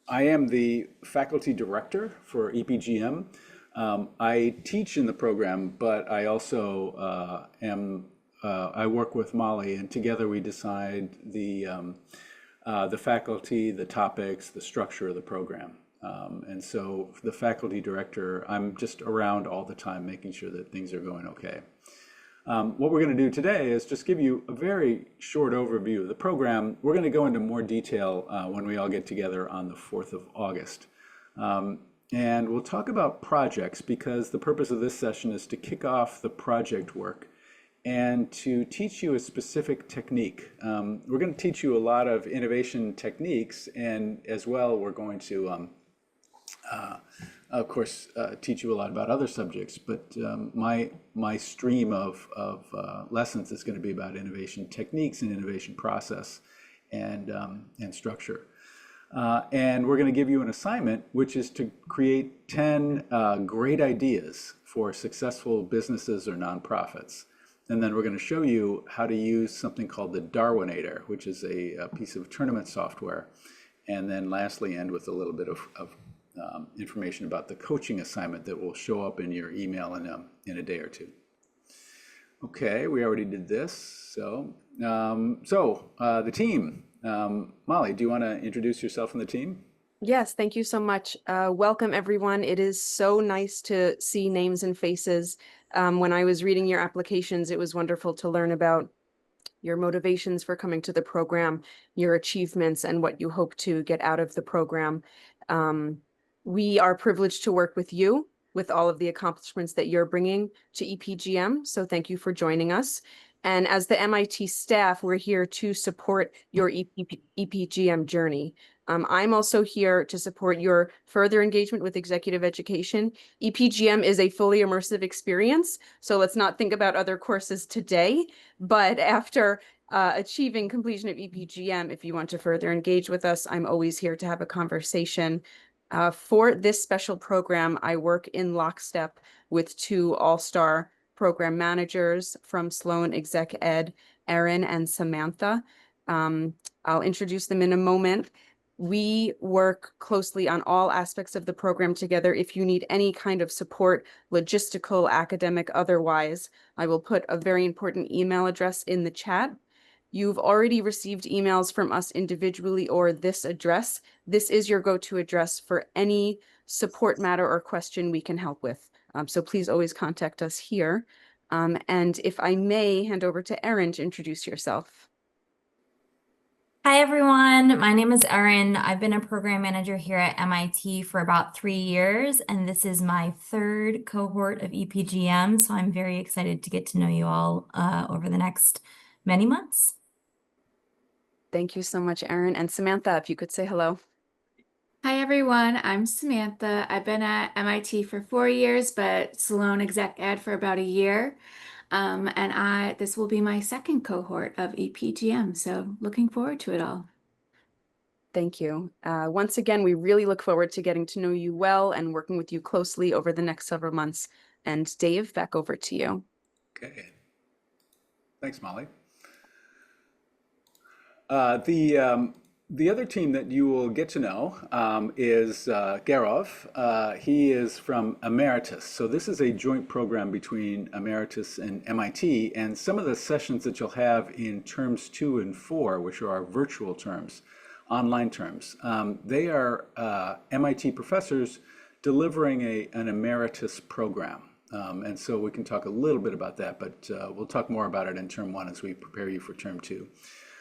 I am the faculty director for EPGM. I teach in the program, but I also I work with Molly, and together we decide the faculty, the topics, the structure of the program. And so the faculty director, I'm just around all the time making sure that things are going okay. What we're going to do today is just give you a very short overview of the program. We're going to go into more detail when we all get together on the 4th of August. And we'll talk about projects because the purpose of this session is to kick off the project work and to teach you a specific technique. We're going to teach you a lot of innovation techniques, and as well we're going to of course, teach you a lot about other subjects, but my stream of lessons is going to be about innovation techniques and innovation process and structure. And we're going to give you an assignment, which is to create 10 great ideas for successful businesses or nonprofits. And then we're going to show you how to use something called the Darwinator, which is a piece of tournament software. And then lastly, end with a little bit of information about the coaching assignment that will show up in your email in a day or two. Okay, we already did this. So the team. Molly, do you want to introduce yourself and the team? Yes, thank you so much. Welcome, everyone. It is so nice to see names and faces. When I was reading your applications, it was wonderful to learn about your motivations for coming to the program, your achievements, and what you hope to get out of the program. We are privileged to work with you with all of the accomplishments that you're bringing to EPGM. So thank you for joining us. And as the MIT staff, we're here to support your EPGM journey. I'm also here to support your further engagement with executive education. EPGM is a fully immersive experience, so let's not think about other courses today, but after achieving completion of EPGM, if you want to further engage with us, I'm always here to have a conversation. For this special program, I work in lockstep with two all-star program managers from Sloan Exec Ed, Erin and Samantha. I'll introduce them in a moment. We work closely on all aspects of the program together. If you need any kind of support, logistical, academic, otherwise, I will put a very important email address in the chat. You've already received emails from us individually or this address. This is your go-to address for any support matter or question we can help with. So please always contact us here. And if I may hand over to Erin to introduce yourself. Hi, everyone. My name is Erin. I've been a program manager here at MIT for about 3 years, and this is my third cohort of EPGM. So I'm very excited to get to know you all over the next many months. Thank you so much, Erin. And Samantha, if you could say hello. Hi everyone, I'm Samantha. I've been at MIT for 4 years, but Sloan Exec Ed for about a year. This will be my second cohort of EPGM, so looking forward to it all. Thank you. Once again, we really look forward to getting to know you well and working with you closely over the next several months. And Dave, back over to you. Okay. Thanks, Molly. The other team that you will get to know is Garov. He is from Emeritus. So this is a joint program between Emeritus and MIT. And some of the sessions that you'll have in terms 2 and 4, which are our virtual terms, online terms, they are MIT professors delivering an Emeritus program. And so we can talk a little bit about that, but we'll talk more about it in term 1 as we prepare you for term 2.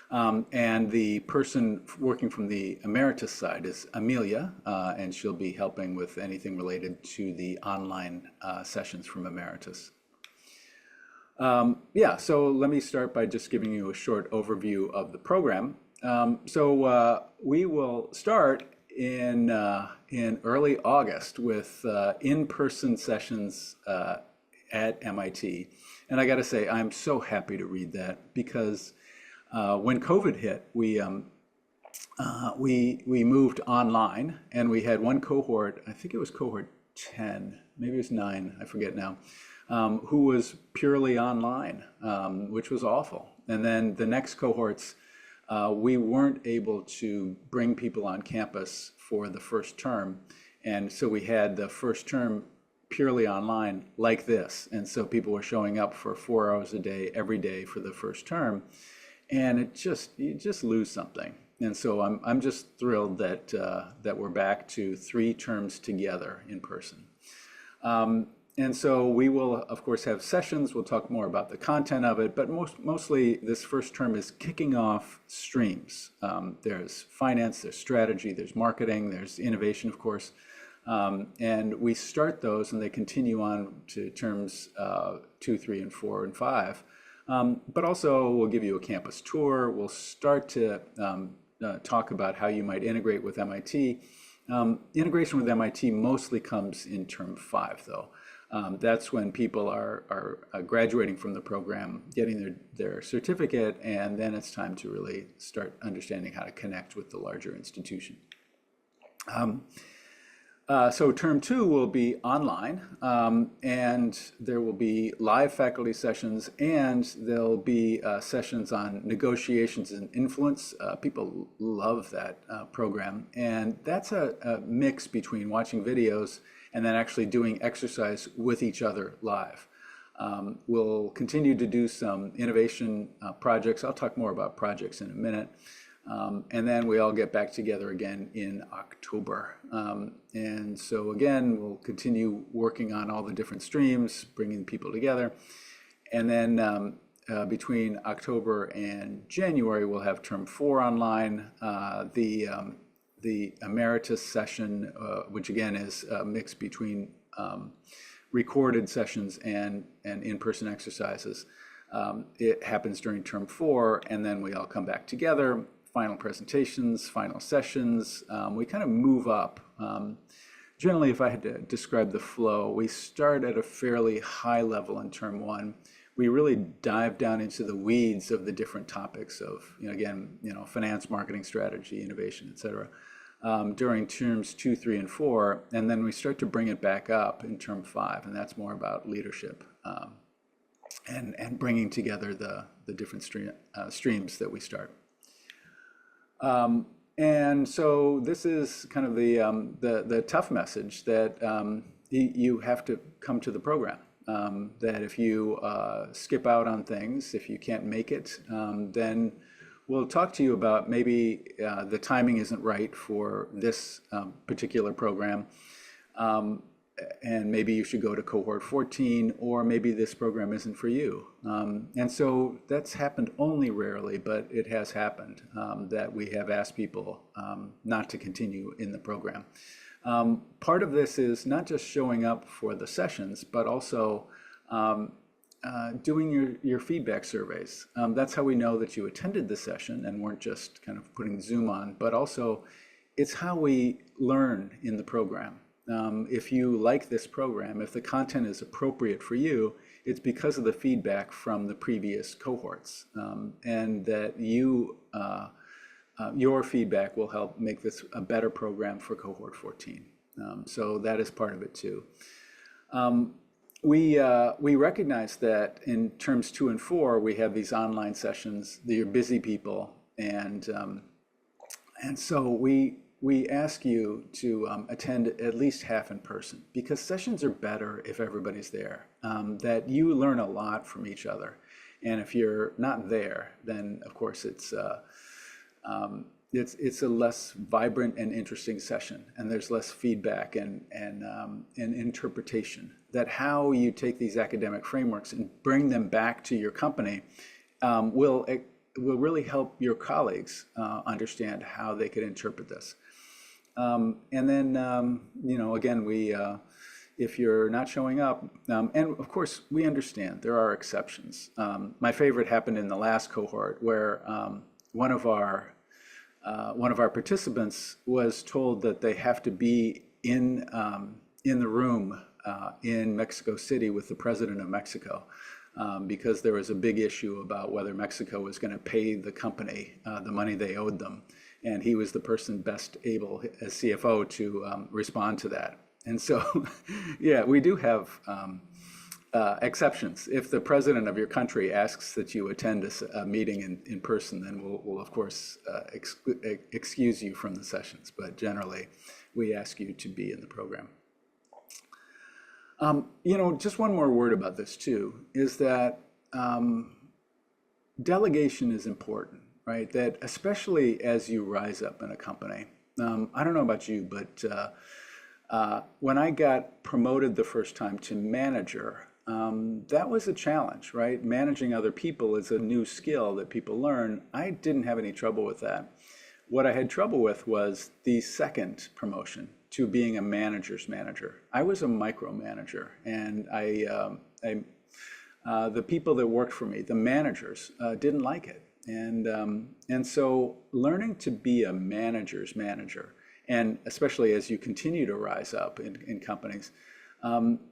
And the person working from the Emeritus side is Amelia, and she'll be helping with anything related to the online sessions from Emeritus. So let me start by just giving you a short overview of the program. We will start in early August with in-person sessions at MIT. And I got to say, I'm so happy to read that because when COVID hit, we moved online, and we had one cohort, I think it was cohort 10, maybe it was 9, I forget now, who was purely online, which was awful. And then the next cohorts we weren't able to bring people on campus for the first term. And so we had the first term purely online like this. And so people were showing up for 4 hours a day, every day for the first term. And you just lose something. And so I'm just thrilled that, that we're back to 3 terms together in person. And so we will, of course, have sessions. We'll talk more about the content of it, but mostly this first term is kicking off streams. There's finance, there's strategy, there's marketing, there's innovation, of course. And we start those and they continue on to terms 2, 3, and 4, and 5. But also we'll give you a campus tour. We'll start to talk about how you might integrate with MIT. Integration with MIT mostly comes in term 5, though. That's when people are graduating from the program, getting their certificate, and then it's time to really start understanding how to connect with the larger institution. So term 2 will be online, and there will be live faculty sessions, and there'll be sessions on negotiations and influence. People love that program, and that's a mix between watching videos and then actually doing exercise with each other live. We'll continue to do some innovation projects. I'll talk more about projects in a minute. And then we all get back together again in October. And so again, we'll continue working on all the different streams, bringing people together. And then between October and January, we'll have term 4 online. The emeritus session, which again is a mix between recorded sessions and in-person exercises. It happens during term 4, and then we all come back together. Final presentations, final sessions. We kind of move up. Generally, if I had to describe the flow, we start at a fairly high level in term 1. We really dive down into the weeds of the different topics of, finance, marketing, strategy, innovation, et cetera, during terms 2, 3, and 4. And then we start to bring it back up in term 5, and that's more about leadership and bringing together the different streams that we start. And so this is kind of the tough message that you have to come to the program. That if you skip out on things, if you can't make it, then we'll talk to you about maybe the timing isn't right for this particular program. And maybe you should go to cohort 14, or maybe this program isn't for you. And so that's happened only rarely, but it has happened that we have asked people not to continue in the program. Part of this is not just showing up for the sessions, but also doing your feedback surveys. That's how we know that you attended the session and weren't just kind of putting Zoom on, but also it's how we learn in the program. If you like this program, if the content is appropriate for you, it's because of the feedback from the previous cohorts, and that your feedback will help make this a better program for cohort 14. So that is part of it too. We recognize that in terms 2 and 4, we have these online sessions. They're busy people, and so we ask you to attend at least half in person, because sessions are better if everybody's there, that you learn a lot from each other. And if you're not there, then of course it's a less vibrant and interesting session, and there's less feedback and interpretation. That how you take these academic frameworks and bring them back to your company will really help your colleagues understand how they could interpret this. And then, again, if you're not showing up, and of course, we understand there are exceptions. My favorite happened in the last cohort, where one of our participants was told that they have to be in the room in Mexico City with the president of Mexico, because there was a big issue about whether Mexico was going to pay the company the money they owed them. And he was the person best able as CFO to respond to that. And so, yeah, we do have exceptions. If the president of your country asks that you attend a meeting in person, then we'll of course excuse you from the sessions. But generally, we ask you to be in the program. Just one more word about this too, is that delegation is important, right? That especially as you rise up in a company. I don't know about you, but when I got promoted the first time to manager, that was a challenge, right? Managing other people is a new skill that people learn. I didn't have any trouble with that. What I had trouble with was the second promotion to being a manager's manager. I was a micromanager, and the people that worked for me, the managers, didn't like it. And so learning to be a manager's manager, and especially as you continue to rise up in companies,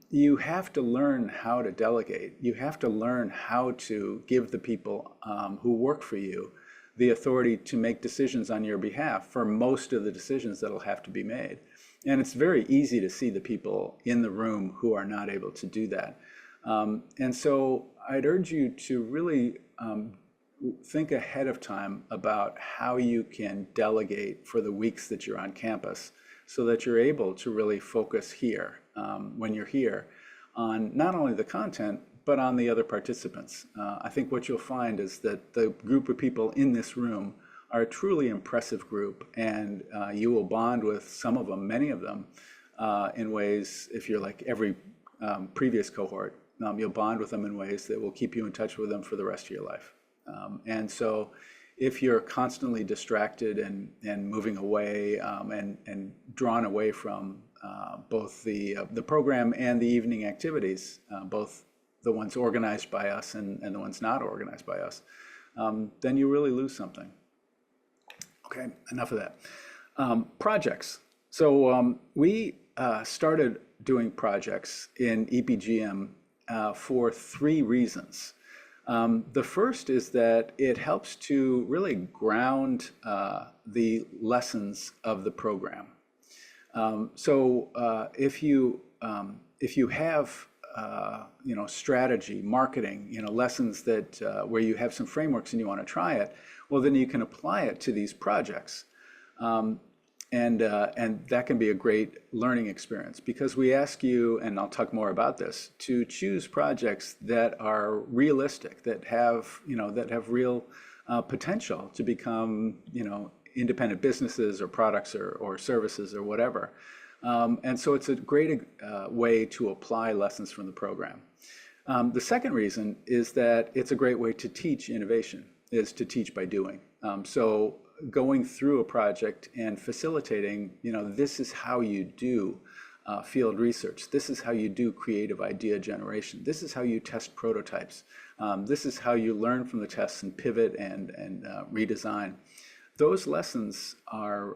you have to learn how to delegate. You have to learn how to give the people who work for you the authority to make decisions on your behalf for most of the decisions that'll have to be made. And it's very easy to see the people in the room who are not able to do that. And so I'd urge you to really think ahead of time about how you can delegate for the weeks that you're on campus so that you're able to really focus here when you're here on not only the content, but on the other participants. I think what you'll find is that the group of people in this room are a truly impressive group, and you will bond with some of them, many of them, in ways, if you're like every previous cohort, you'll bond with them in ways that will keep you in touch with them for the rest of your life. And so if you're constantly distracted and moving away and drawn away from both the program and the evening activities, both the ones organized by us and the ones not organized by us, then you really lose something. Okay, enough of that. Projects. So we started doing projects in EPGM for 3 reasons. The first is that it helps to really ground the lessons of the program. So if you have strategy, marketing, lessons that where you have some frameworks and you want to try it, well, then you can apply it to these projects. And that can be a great learning experience, because we ask you, and I'll talk more about this, to choose projects that are realistic, that have real potential to become, independent businesses or products or services or whatever. And so it's a great way to apply lessons from the program. The second reason is that it's a great way to teach innovation, is to teach by doing. So going through a project and facilitating, this is how you do field research. This is how you do creative idea generation. This is how you test prototypes. This is how you learn from the tests and pivot and redesign. Those lessons are,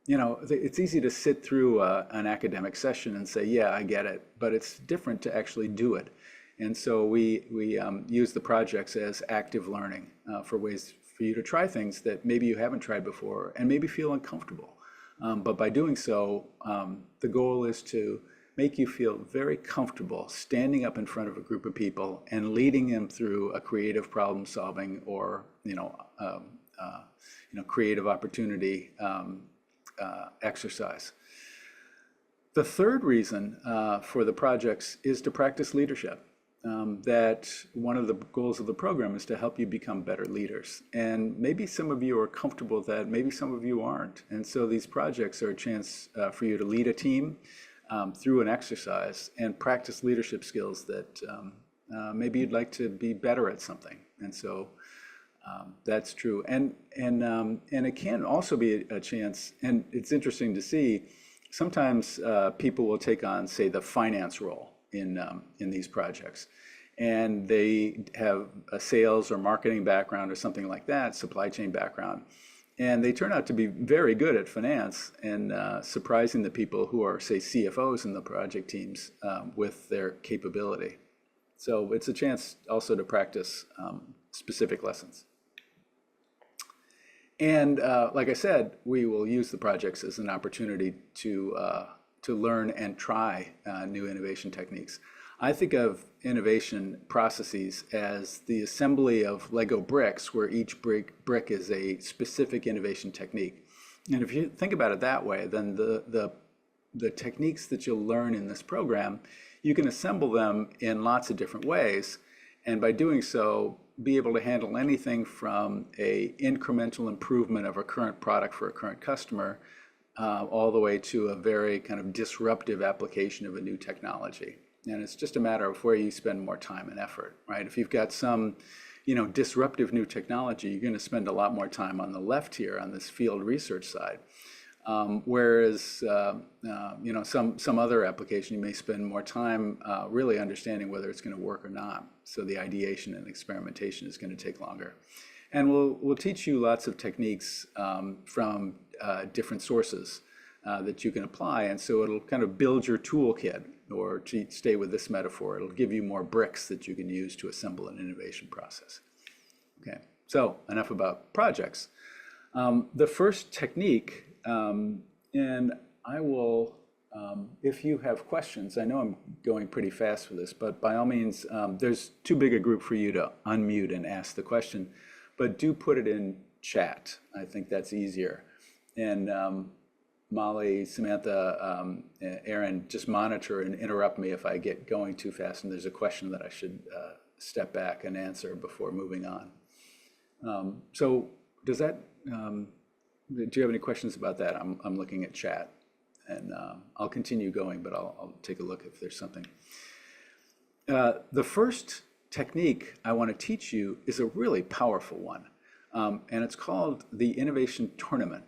it's easy to sit through an academic session and say, yeah, I get it, but it's different to actually do it. And so we use the projects as active learning for ways for you to try things that maybe you haven't tried before and maybe feel uncomfortable. But by doing so, the goal is to make you feel very comfortable standing up in front of a group of people and leading them through a creative problem solving or creative opportunity exercise. The third reason for the projects is to practice leadership. That one of the goals of the program is to help you become better leaders. And maybe some of you are comfortable with that, maybe some of you aren't. And so these projects are a chance for you to lead a team through an exercise and practice leadership skills that maybe you'd like to be better at something. And so that's true. And it can also be a chance, and it's interesting to see, sometimes people will take on, say, the finance role in these projects, and they have a sales or marketing background or something like that, supply chain background, and they turn out to be very good at finance and surprising the people who are, say, CFOs in the project teams with their capability. So it's a chance also to practice specific lessons. And like I said, we will use the projects as an opportunity to learn and try new innovation techniques. I think of innovation processes as the assembly of Lego bricks, where each brick is a specific innovation technique. And if you think about it that way, then the techniques that you'll learn in this program, you can assemble them in lots of different ways. And by doing so, be able to handle anything from a incremental improvement of a current product for a current customer, all the way to a very kind of disruptive application of a new technology. And it's just a matter of where you spend more time and effort, right? If you've got some, disruptive new technology, you're going to spend a lot more time on the left here on this field research side. Whereas, some other application, you may spend more time really understanding whether it's going to work or not. So the ideation and experimentation is going to take longer. And we'll teach you lots of techniques from different sources that you can apply. And so it'll kind of build your toolkit, or to stay with this metaphor, it'll give you more bricks that you can use to assemble an innovation process. Okay, so enough about projects. The first technique, and I will, if you have questions, I know I'm going pretty fast for this, but by all means, there's too big a group for you to unmute and ask the question, but do put it in chat. I think that's easier. And Molly, Samantha, Aaron, just monitor and interrupt me if I get going too fast and there's a question that I should step back and answer before moving on. So does that, do you have any questions about that? I'm looking at chat, and I'll continue going, but I'll take a look if there's something. The first technique I want to teach you is a really powerful one, and it's called the Innovation Tournament.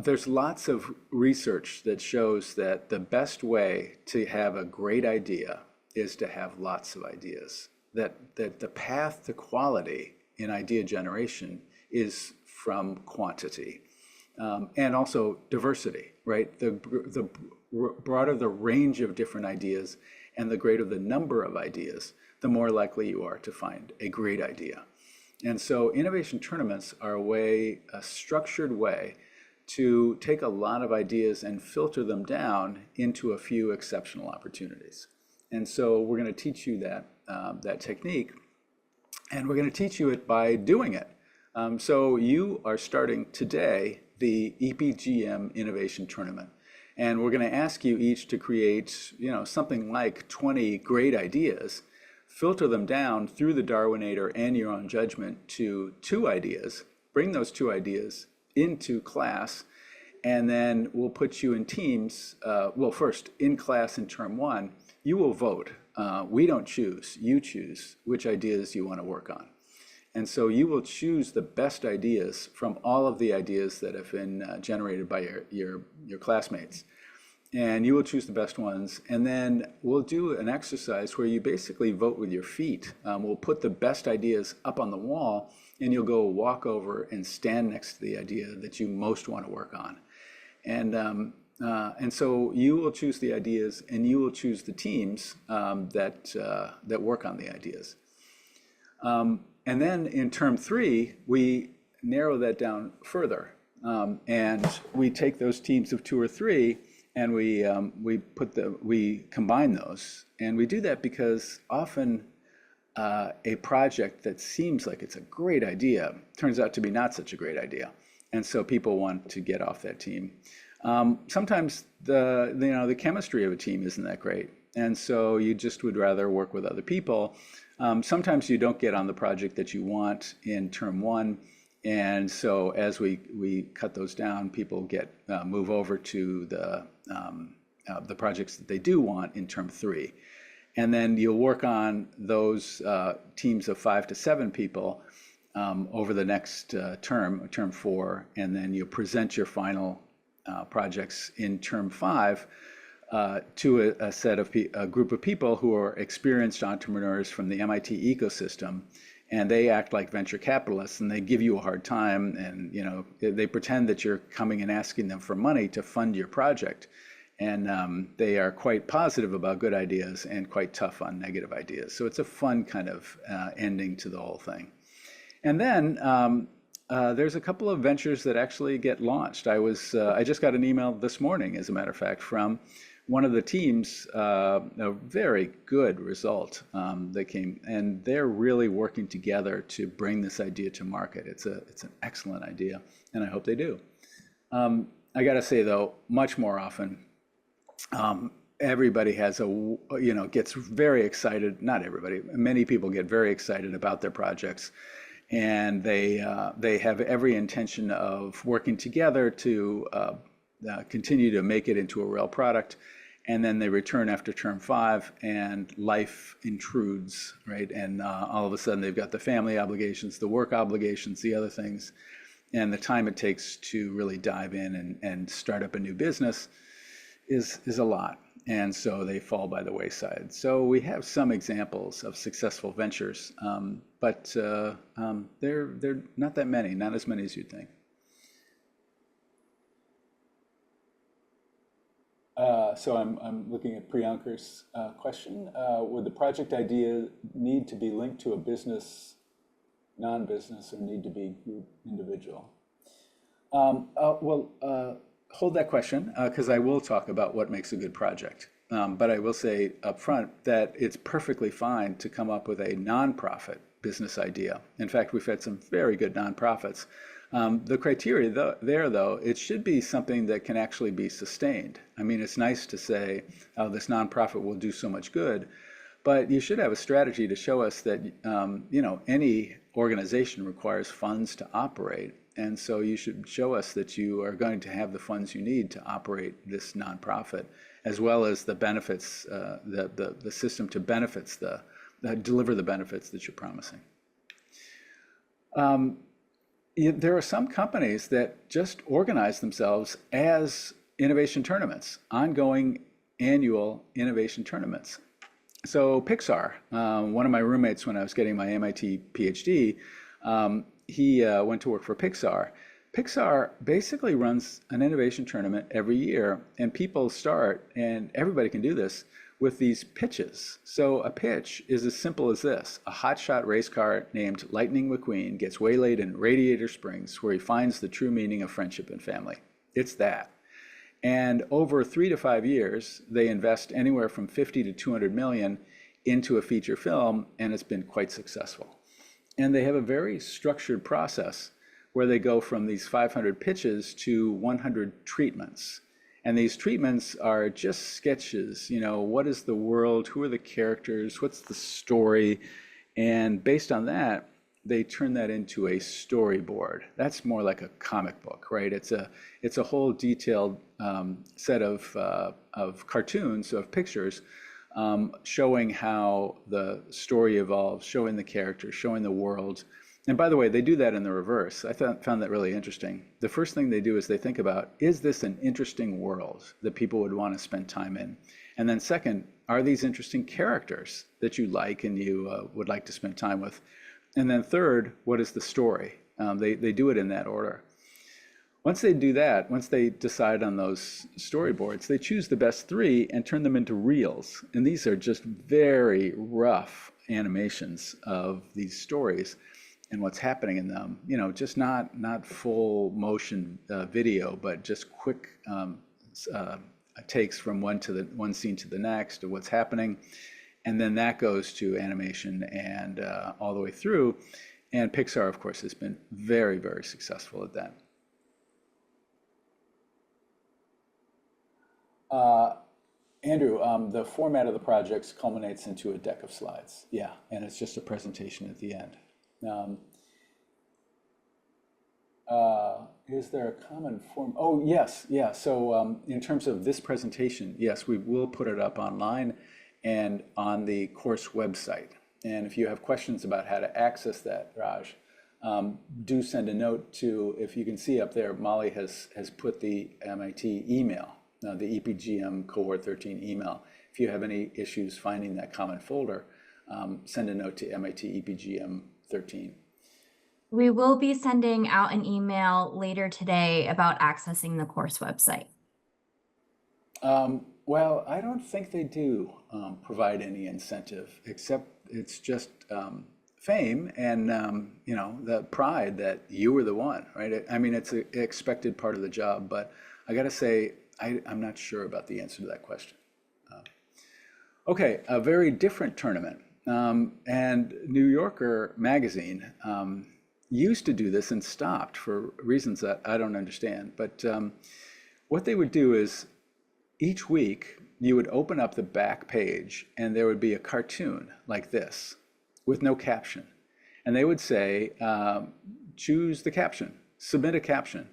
There's lots of research that shows that the best way to have a great idea is to have lots of ideas. That the path to quality in idea generation is from quantity, and also diversity, right? The broader the range of different ideas and the greater the number of ideas, the more likely you are to find a great idea. And so innovation tournaments are a structured way to take a lot of ideas and filter them down into a few exceptional opportunities. And so we're going to teach you that technique, and we're going to teach you it by doing it. So you are starting today the EPGM Innovation Tournament, and we're going to ask you each to create, something like 20 great ideas, filter them down through the Darwinator and your own judgment to 2 ideas, bring those 2 ideas into class, and then we'll put you in teams. Well, first, in class in term 1, you will vote. We don't choose, you choose which ideas you want to work on. And so you will choose the best ideas from all of the ideas that have been generated by your classmates. And you will choose the best ones. And then we'll do an exercise where you basically vote with your feet. We'll put the best ideas up on the wall, and you'll go walk over and stand next to the idea that you most want to work on. And so you will choose the ideas, and you will choose the teams that work on the ideas. And then in term 3, we narrow that down further, and we take those teams of 2 or 3, and we combine those. And we do that because often a project that seems like it's a great idea turns out to be not such a great idea, and so people want to get off that team. Sometimes the chemistry of a team isn't that great, and so you just would rather work with other people. Sometimes you don't get on the project that you want in term 1, and so as we cut those down, people move over to the projects that they do want in term 3, and then you'll work on those teams of 5 to 7 people over the next term 4, and then you present your final projects in term 5 to a group of people who are experienced entrepreneurs from the MIT ecosystem, and they act like venture capitalists, and they give you a hard time, and they pretend that you're coming and asking them for money to fund your project, and they are quite positive about good ideas and quite tough on negative ideas. So it's a fun kind of ending to the whole thing. And then there's a couple of ventures that actually get launched. I just got an email this morning, as a matter of fact, from one of the teams, a very good result that came, and they're really working together to bring this idea to market. It's an excellent idea, and I hope they do. I got to say though, much more often, everybody has gets very excited. Not everybody, many people get very excited about their projects, and they have every intention of working together to continue to make it into a real product. And then they return after term 5 and life intrudes, right? And all of a sudden they've got the family obligations, the work obligations, the other things, and the time it takes to really dive in and start up a new business is a lot. And so they fall by the wayside. So we have some examples of successful ventures, but they're not that many, not as many as you'd think. So I'm looking at Priyankar's question. Would the project idea need to be linked to a business, non-business, or need to be group individual? Hold that question, because I will talk about what makes a good project. But I will say up front that it's perfectly fine to come up with a nonprofit business idea. In fact, we've had some very good nonprofits. The criteria though, it should be something that can actually be sustained. I mean, it's nice to say, oh, this nonprofit will do so much good, but you should have a strategy to show us that, any organization requires funds to operate. And so you should show us that you are going to have the funds you need to operate this nonprofit, as well as the benefits, the system to benefits, deliver the benefits that you're promising. There are some companies that just organize themselves as innovation tournaments, ongoing annual innovation tournaments. So Pixar, one of my roommates when I was getting my MIT PhD, he went to work for Pixar. Pixar basically runs an innovation tournament every year, and people start, and everybody can do this, with these pitches. So a pitch is as simple as this. A hotshot race car named Lightning McQueen gets waylaid in Radiator Springs, where he finds the true meaning of friendship and family. It's that. And over 3 to 5 years, they invest anywhere from 50 to 200 million into a feature film, and it's been quite successful. And they have a very structured process where they go from these 500 pitches to 100 treatments. And these treatments are just sketches, what is the world, who are the characters, what's the story? And based on that, they turn that into a storyboard. That's more like a comic book, right? It's a whole detailed set of cartoons, of pictures, showing how the story evolves, showing the characters, showing the world. And by the way, they do that in the reverse. I found that really interesting. The first thing they do is they think about, is this an interesting world that people would want to spend time in? And then second, are these interesting characters that you like and you would like to spend time with? And then third, what is the story? They do it in that order. Once they do that, once they decide on those storyboards, they choose the best 3 and turn them into reels. And these are just very rough animations of these stories and what's happening in them. Just not full motion video, but just quick takes from one scene to the next of what's happening. And then that goes to animation and all the way through. And Pixar, of course, has been very, very successful at that. Andrew, the format of the projects culminates into a deck of slides. Yeah, and it's just a presentation at the end. Is there a common form? Oh, yes, yeah. So in terms of this presentation, yes, we will put it up online and on the course website. And if you have questions about how to access that, Raj, do send a note to, if you can see up there, Molly has put the MIT email, the EPGM Cohort 13 email. If you have any issues finding that common folder, send a note to MIT EPGM 13. We will be sending out an email later today about accessing the course website. Well, I don't think they do provide any incentive, except it's just fame and the pride that you were the one, right? I mean, it's an expected part of the job, but I got to say, I'm not sure about the answer to that question. Okay, a very different tournament. And New Yorker magazine used to do this and stopped for reasons that I don't understand. But what they would do is each week you would open up the back page and there would be a cartoon like this with no caption. And they would say, choose the caption, submit a caption.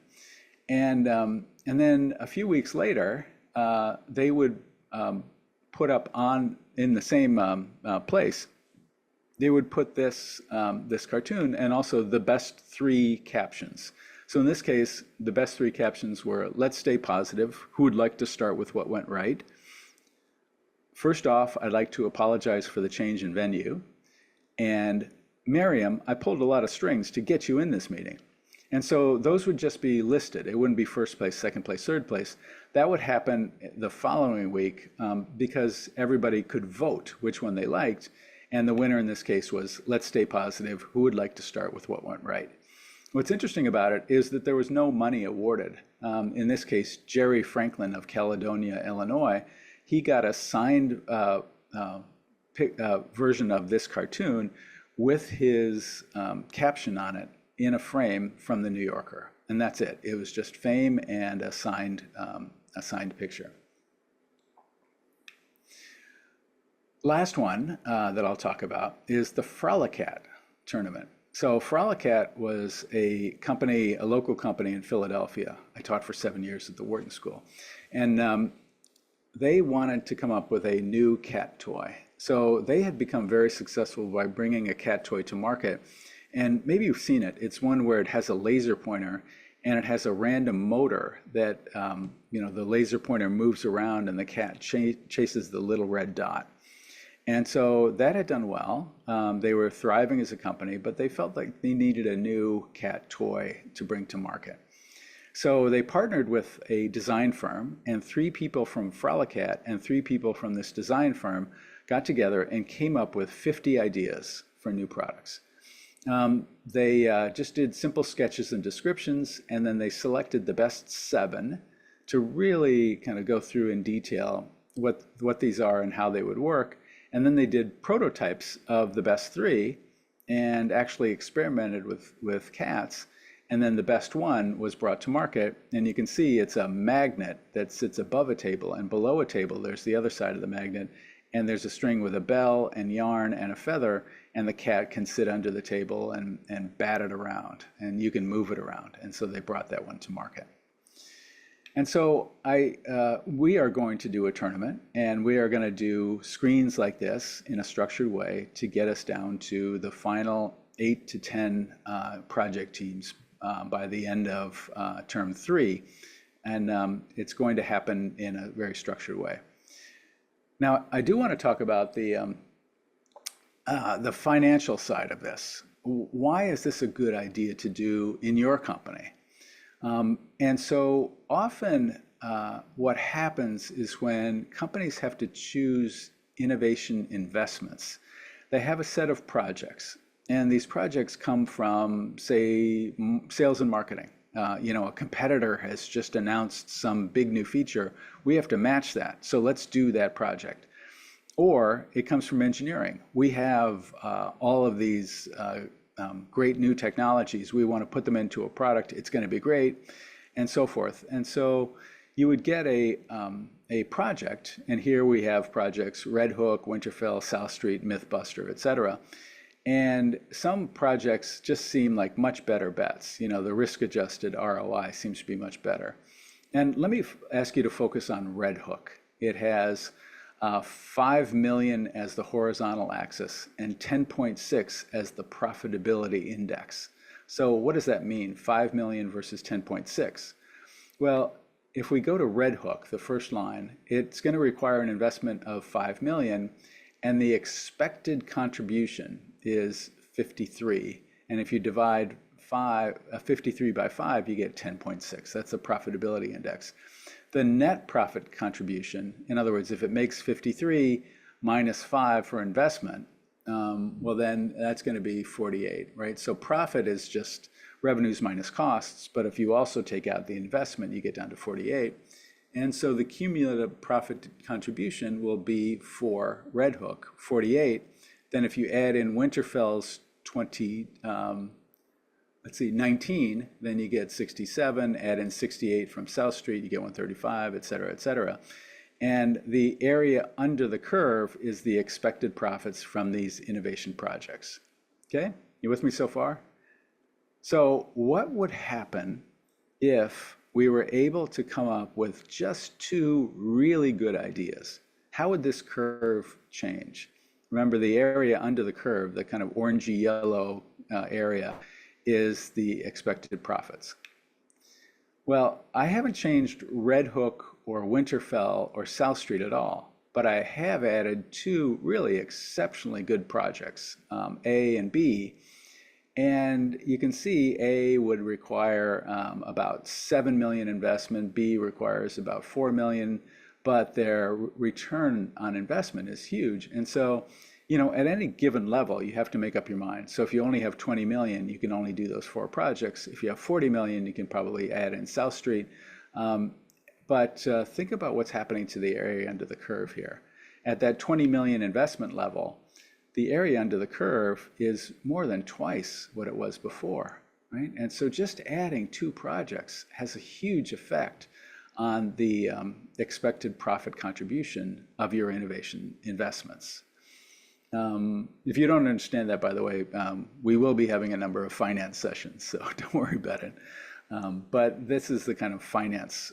And then a few weeks later, they would put up in the same place, they would put this cartoon and also the best 3 captions. So in this case, the best 3 captions were, let's stay positive. Who would like to start with what went right? First off, I'd like to apologize for the change in venue. And Miriam, I pulled a lot of strings to get you in this meeting. And so those would just be listed. It wouldn't be first place, second place, third place. That would happen the following week because everybody could vote which one they liked. And the winner in this case was, let's stay positive. Who would like to start with what went right? What's interesting about it is that there was no money awarded. In this case, Jerry Franklin of Caledonia, Illinois, he got a signed version of this cartoon with his caption on it in a frame from the New Yorker. And that's it. It was just fame and a signed picture. Last one that I'll talk about is the Frolicat tournament. So Frolicat was a company, a local company in Philadelphia. I taught for 7 years at the Wharton School. And they wanted to come up with a new cat toy. So they had become very successful by bringing a cat toy to market. And maybe you've seen it. It's one where it has a laser pointer and it has a random motor that, the laser pointer moves around and the cat chases the little red dot. And so that had done well. They were thriving as a company, but they felt like they needed a new cat toy to bring to market. So they partnered with a design firm, and 3 people from Frolicat and 3 people from this design firm got together and came up with 50 ideas for new products. They just did simple sketches and descriptions, and then they selected the best 7 to really kind of go through in detail what these are and how they would work. And then they did prototypes of the best 3 and actually experimented with cats. And then the best one was brought to market. And you can see it's a magnet that sits above a table, and below a table, there's the other side of the magnet. And there's a string with a bell and yarn and a feather, and the cat can sit under the table and bat it around, and you can move it around. And so they brought that one to market. And so we are going to do a tournament, and we are going to do screens like this in a structured way to get us down to the final 8 to 10 project teams by the end of term 3. And it's going to happen in a very structured way. Now, I do want to talk about the financial side of this. Why is this a good idea to do in your company? And so often what happens is when companies have to choose innovation investments, they have a set of projects. And these projects come from, say, sales and marketing. A competitor has just announced some big new feature. We have to match that. So let's do that project. Or it comes from engineering. We have all of these great new technologies. We want to put them into a product. It's going to be great, and so forth. And so you would get a project, and here we have projects: Red Hook, Winterfell, South Street, Mythbuster, etc. And some projects just seem like much better bets. The risk-adjusted ROI seems to be much better. And let me ask you to focus on Red Hook. It has 5 million as the horizontal axis and 10.6 as the profitability index. So what does that mean, 5 million versus 10.6? Well, if we go to Red Hook, the first line, it's going to require an investment of 5 million, and the expected contribution is 53. And if you divide 53 by 5, you get 10.6. That's the profitability index. The net profit contribution, in other words, if it makes 53 minus 5 for investment, well, then that's going to be 48, right? So profit is just revenues minus costs, but if you also take out the investment, you get down to 48. And so the cumulative profit contribution will be for Red Hook, 48. Then if you add in Winterfell's 19, then you get 67, add in 68 from South Street, you get 135, et cetera, et cetera. And the area under the curve is the expected profits from these innovation projects. Okay, you with me so far? So what would happen if we were able to come up with just two really good ideas? How would this curve change? Remember, the area under the curve, the kind of orangey yellow area, is the expected profits. Well, I haven't changed Red Hook or Winterfell or South Street at all, but I have added two really exceptionally good projects, A and B. And you can see A would require about 7 million investment, B requires about 4 million, but their return on investment is huge. And so, you know, at any given level, you have to make up your mind. So if you only have 20 million, you can only do those 4 projects. If you have 40 million, you can probably add in South Street. But think about what's happening to the area under the curve here. At that 20 million investment level, the area under the curve is more than twice what it was before, right? And so just adding 2 projects has a huge effect on the expected profit contribution of your innovation investments. If you don't understand that, by the way, we will be having a number of finance sessions, so don't worry about it. But this is the kind of finance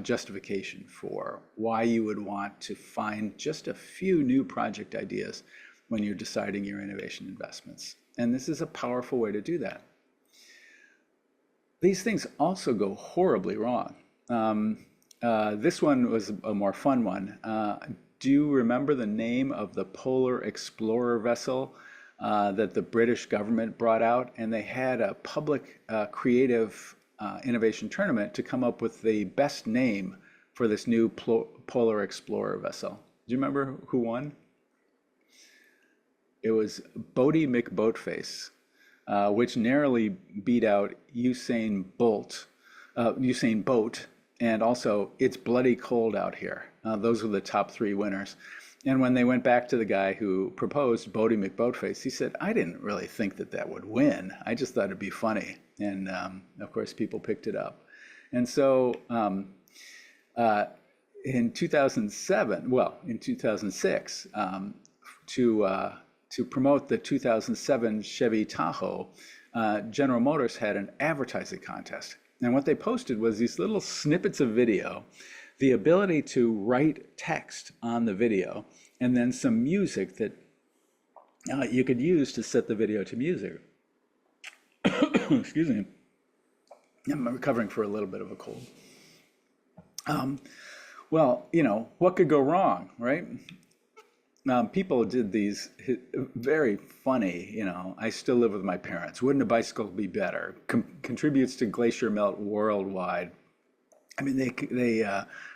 justification for why you would want to find just a few new project ideas when you're deciding your innovation investments. And this is a powerful way to do that. These things also go horribly wrong. This one was a more fun one. Do you remember the name of the Polar Explorer vessel that the British government brought out? And they had a public creative innovation tournament to come up with the best name for this new Polar Explorer vessel. Do you remember who won? It was Boaty McBoatface, which narrowly beat out Usain Bolt, and also It's Bloody Cold Out Here. Those were the top 3 winners. And when they went back to the guy who proposed, Boaty McBoatface, he said, I didn't really think that that would win. I just thought it'd be funny. And of course, people picked it up. And so in 2006, to promote the 2007 Chevy Tahoe, General Motors had an advertising contest. And what they posted was these little snippets of video, the ability to write text on the video, and then some music that you could use to set the video to music. Excuse me. I'm recovering for a little bit of a cold. Well, you know, what could go wrong, right? People did these very funny, you know, I still live with my parents. Wouldn't a bicycle be better? Contributes to glacier melt worldwide. I mean, they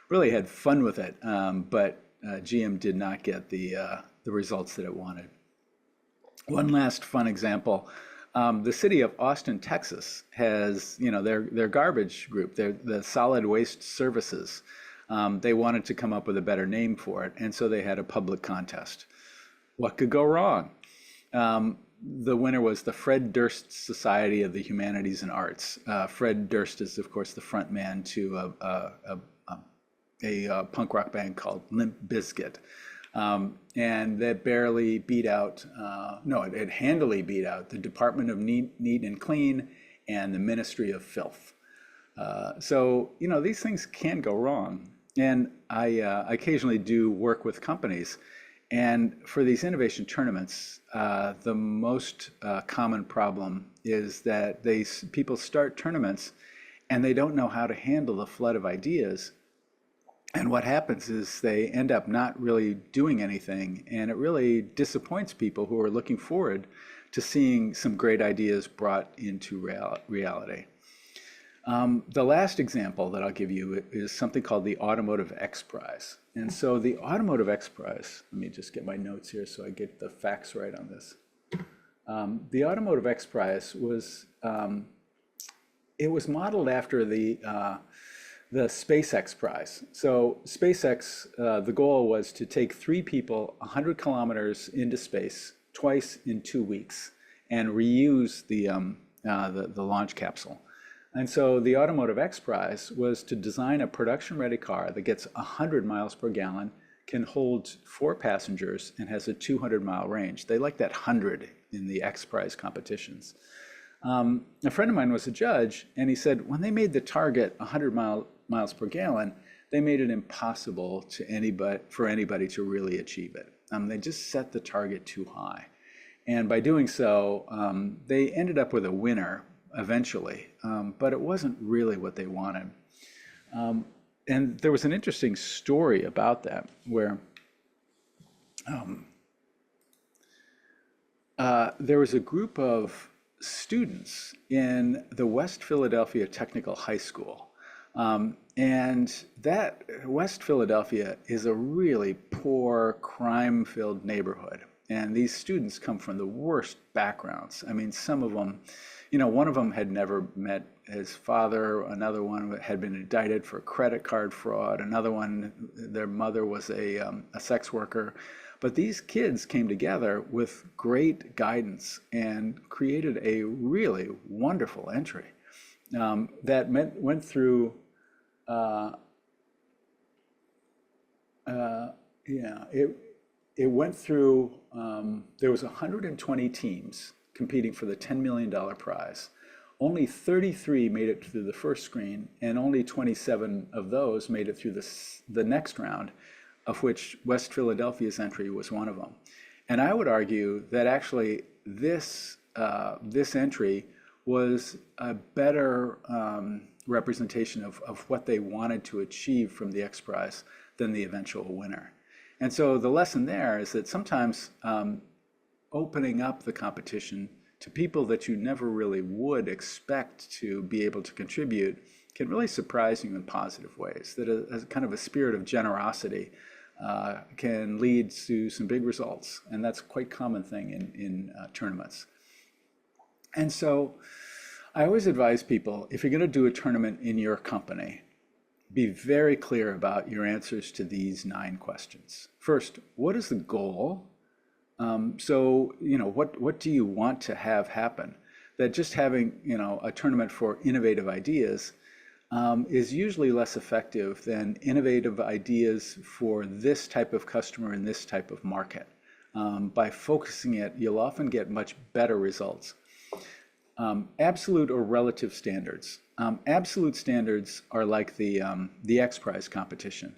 really had fun with it, but GM did not get the results that it wanted. One last fun example. The city of Austin, Texas has, you know, their garbage group, the solid waste services. They wanted to come up with a better name for it, and so they had a public contest. What could go wrong? The winner was the Fred Durst Society of the Humanities and Arts. Fred Durst is, of course, the front man to a punk rock band called Limp Bizkit. And that barely beat out, it handily beat out the Department of Neat and Clean and the Ministry of Filth. So, you know, these things can go wrong. And I occasionally do work with companies. And for these innovation tournaments, the most common problem is that people start tournaments and they don't know how to handle the flood of ideas. And what happens is they end up not really doing anything. And it really disappoints people who are looking forward to seeing some great ideas brought into reality. The last example that I'll give you is something called the Automotive X Prize. And so the Automotive X Prize, let me just get my notes here so I get the facts right on this. The Automotive X Prize was, it was modeled after the the SpaceX prize. So SpaceX, the goal was to take 3 people 100 kilometers into space twice in 2 weeks and reuse the launch capsule. And so the Automotive X Prize was to design a production-ready car that gets 100 miles per gallon, can hold 4 passengers, and has a 200-mile range. They like that 100 in the X Prize competitions. A friend of mine was a judge, and he said when they made the target 100 miles per gallon, they made it impossible for anybody to really achieve it. They just set the target too high. And by doing so, they ended up with a winner eventually, but it wasn't really what they wanted. And there was an interesting story about that where there was a group of students in the West Philadelphia Technical High School. And that West Philadelphia is a really poor, crime-filled neighborhood. And these students come from the worst backgrounds. I mean, some of them, one of them had never met his father. Another one had been indicted for credit card fraud. Another one, their mother was a sex worker. But these kids came together with great guidance and created a really wonderful entry that went through. It went through. There was 120 teams competing for the $10 million prize. Only 33 made it through the first screen, and only 27 of those made it through the next round, of which West Philadelphia's entry was one of them. And I would argue that actually this entry was a better representation of what they wanted to achieve from the X Prize than the eventual winner. And so the lesson there is that sometimes opening up the competition to people that you never really would expect to be able to contribute can really surprise you in positive ways. That a kind of a spirit of generosity can lead to some big results, and that's a quite common thing in tournaments. And so I always advise people, if you're going to do a tournament in your company, be very clear about your answers to these 9 questions. First, what is the goal? So, what do you want to have happen? That just having, a tournament for innovative ideas is usually less effective than innovative ideas for this type of customer in this type of market. By focusing it, you'll often get much better results. Absolute or relative standards. Absolute standards are like the X Prize competition.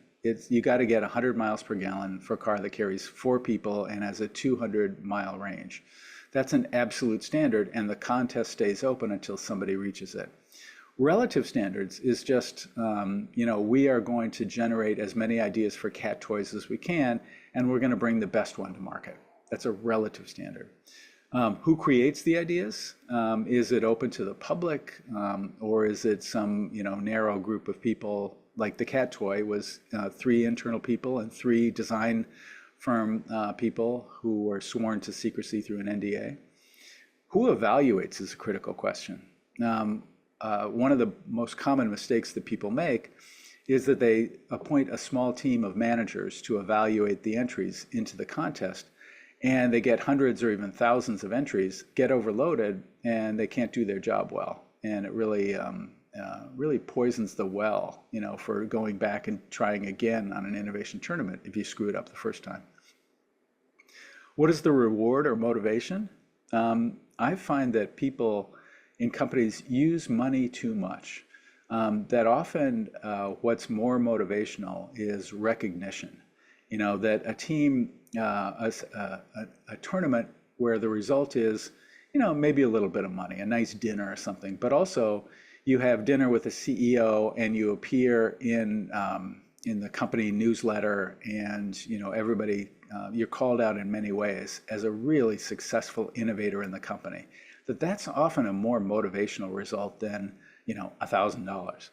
You got to get 100 miles per gallon for a car that carries 4 people and has a 200-mile range. That's an absolute standard, and the contest stays open until somebody reaches it. Relative standards is just, we are going to generate as many ideas for cat toys as we can, and we're going to bring the best one to market. That's a relative standard. Who creates the ideas? Is it open to the public, or is it some narrow group of people? Like the cat toy was 3 internal people and 3 design firm people who were sworn to secrecy through an NDA. Who evaluates is a critical question. One of the most common mistakes that people make is that they appoint a small team of managers to evaluate the entries into the contest, and they get hundreds or even thousands of entries, get overloaded, and they can't do their job well. And it really poisons the well, for going back and trying again on an innovation tournament if you screw it up the first time. What is the reward or motivation? I find that people in companies use money too much. That often what's more motivational is recognition. That a team, a tournament where the result is, maybe a little bit of money, a nice dinner or something, but also you have dinner with the CEO and you appear in the company newsletter, and everybody, you're called out in many ways as a really successful innovator in the company. That's often a more motivational result than $1,000.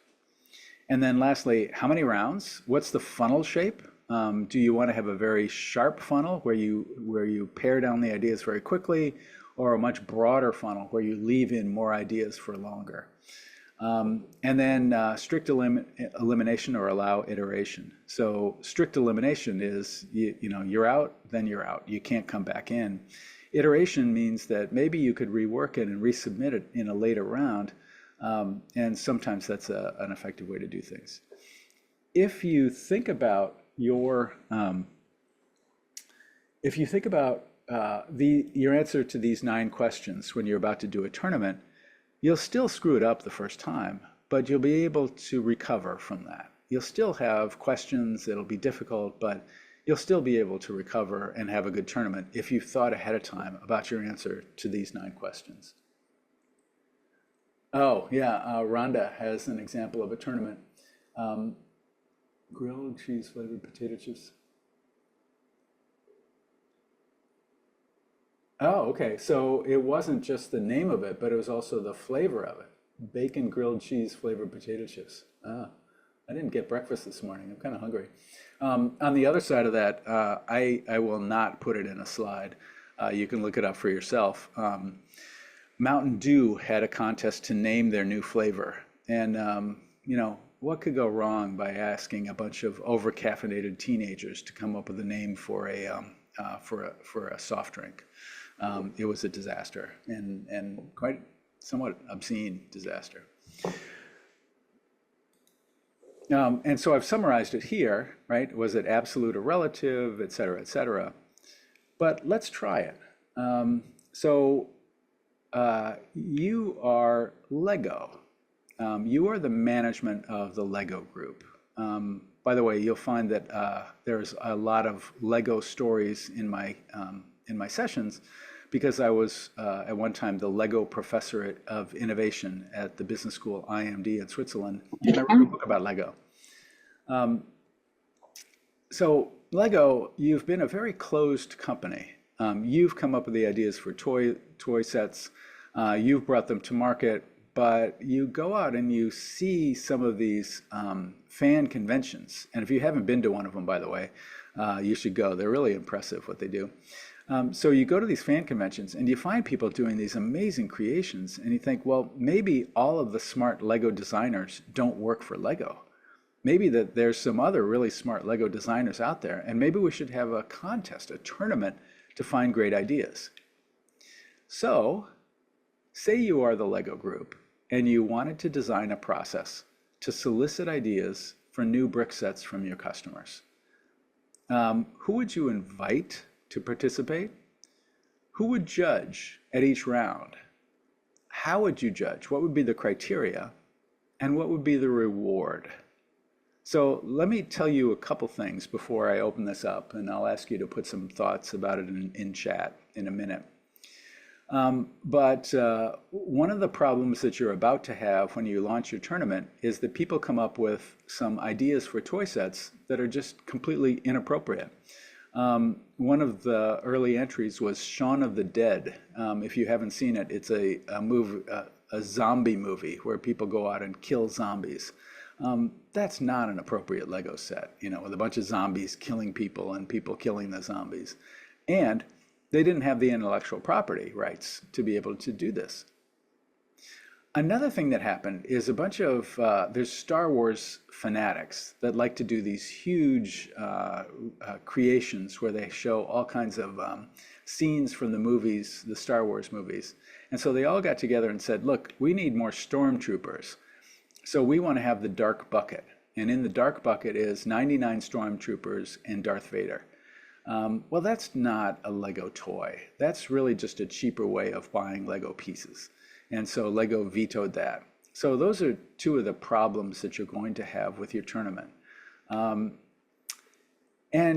And then lastly, how many rounds? What's the funnel shape? Do you want to have a very sharp funnel where you pare down the ideas very quickly, or a much broader funnel where you leave in more ideas for longer? And then strict elimination or allow iteration. So strict elimination is, you're out, then you're out. You can't come back in. Iteration means that maybe you could rework it and resubmit it in a later round. And sometimes that's an effective way to do things. If you think about your answer to these 9 questions when you're about to do a tournament, you'll still screw it up the first time, but you'll be able to recover from that. You'll still have questions that'll be difficult, but you'll still be able to recover and have a good tournament if you've thought ahead of time about your answer to these 9 questions. Oh, yeah, Rhonda has an example of a tournament. Grilled cheese flavored potato chips. Oh, okay. So it wasn't just the name of it, but it was also the flavor of it. Bacon grilled cheese flavored potato chips. Ah, I didn't get breakfast this morning. I'm kind of hungry. On the other side of that, I will not put it in a slide. You can look it up for yourself. Mountain Dew had a contest to name their new flavor. And, what could go wrong by asking a bunch of over-caffeinated teenagers to come up with a name for a soft drink? It was a disaster and quite somewhat obscene disaster. And so I've summarized it here, right? Was it absolute or relative, et cetera, et cetera. But let's try it. You are Lego. You are the management of the Lego group. By the way, you'll find that there's a lot of Lego stories in my sessions, because I was at one time the Lego professor of innovation at the business school IMD in Switzerland, and I wrote a book about Lego. So Lego, you've been a very closed company. You've come up with the ideas for toy sets. You've brought them to market, but you go out and you see some of these fan conventions. And if you haven't been to one of them, by the way, you should go. They're really impressive what they do. So you go to these fan conventions and you find people doing these amazing creations, and you think, well, maybe all of the smart Lego designers don't work for Lego. Maybe that there's some other really smart Lego designers out there, and maybe we should have a contest, a tournament to find great ideas. So say you are the Lego group and you wanted to design a process to solicit ideas for new brick sets from your customers. Who would you invite to participate? Who would judge at each round? How would you judge? What would be the criteria? And what would be the reward? So let me tell you a couple things before I open this up, and I'll ask you to put some thoughts about it in chat in a minute. But one of the problems that you're about to have when you launch your tournament is that people come up with some ideas for toy sets that are just completely inappropriate. One of the early entries was Shaun of the Dead. If you haven't seen it, it's a movie, a zombie movie where people go out and kill zombies. That's not an appropriate Lego set, with a bunch of zombies killing people and people killing the zombies. And they didn't have the intellectual property rights to be able to do this. Another thing that happened is a bunch of, there's Star Wars fanatics that like to do these huge creations where they show all kinds of scenes from the movies, the Star Wars movies. And so they all got together and said, look, we need more stormtroopers. So we want to have the dark bucket. And in the dark bucket is 99 stormtroopers and Darth Vader. Well, that's not a Lego toy. That's really just a cheaper way of buying Lego pieces. And so Lego vetoed that. So those are two of the problems that you're going to have with your tournament. And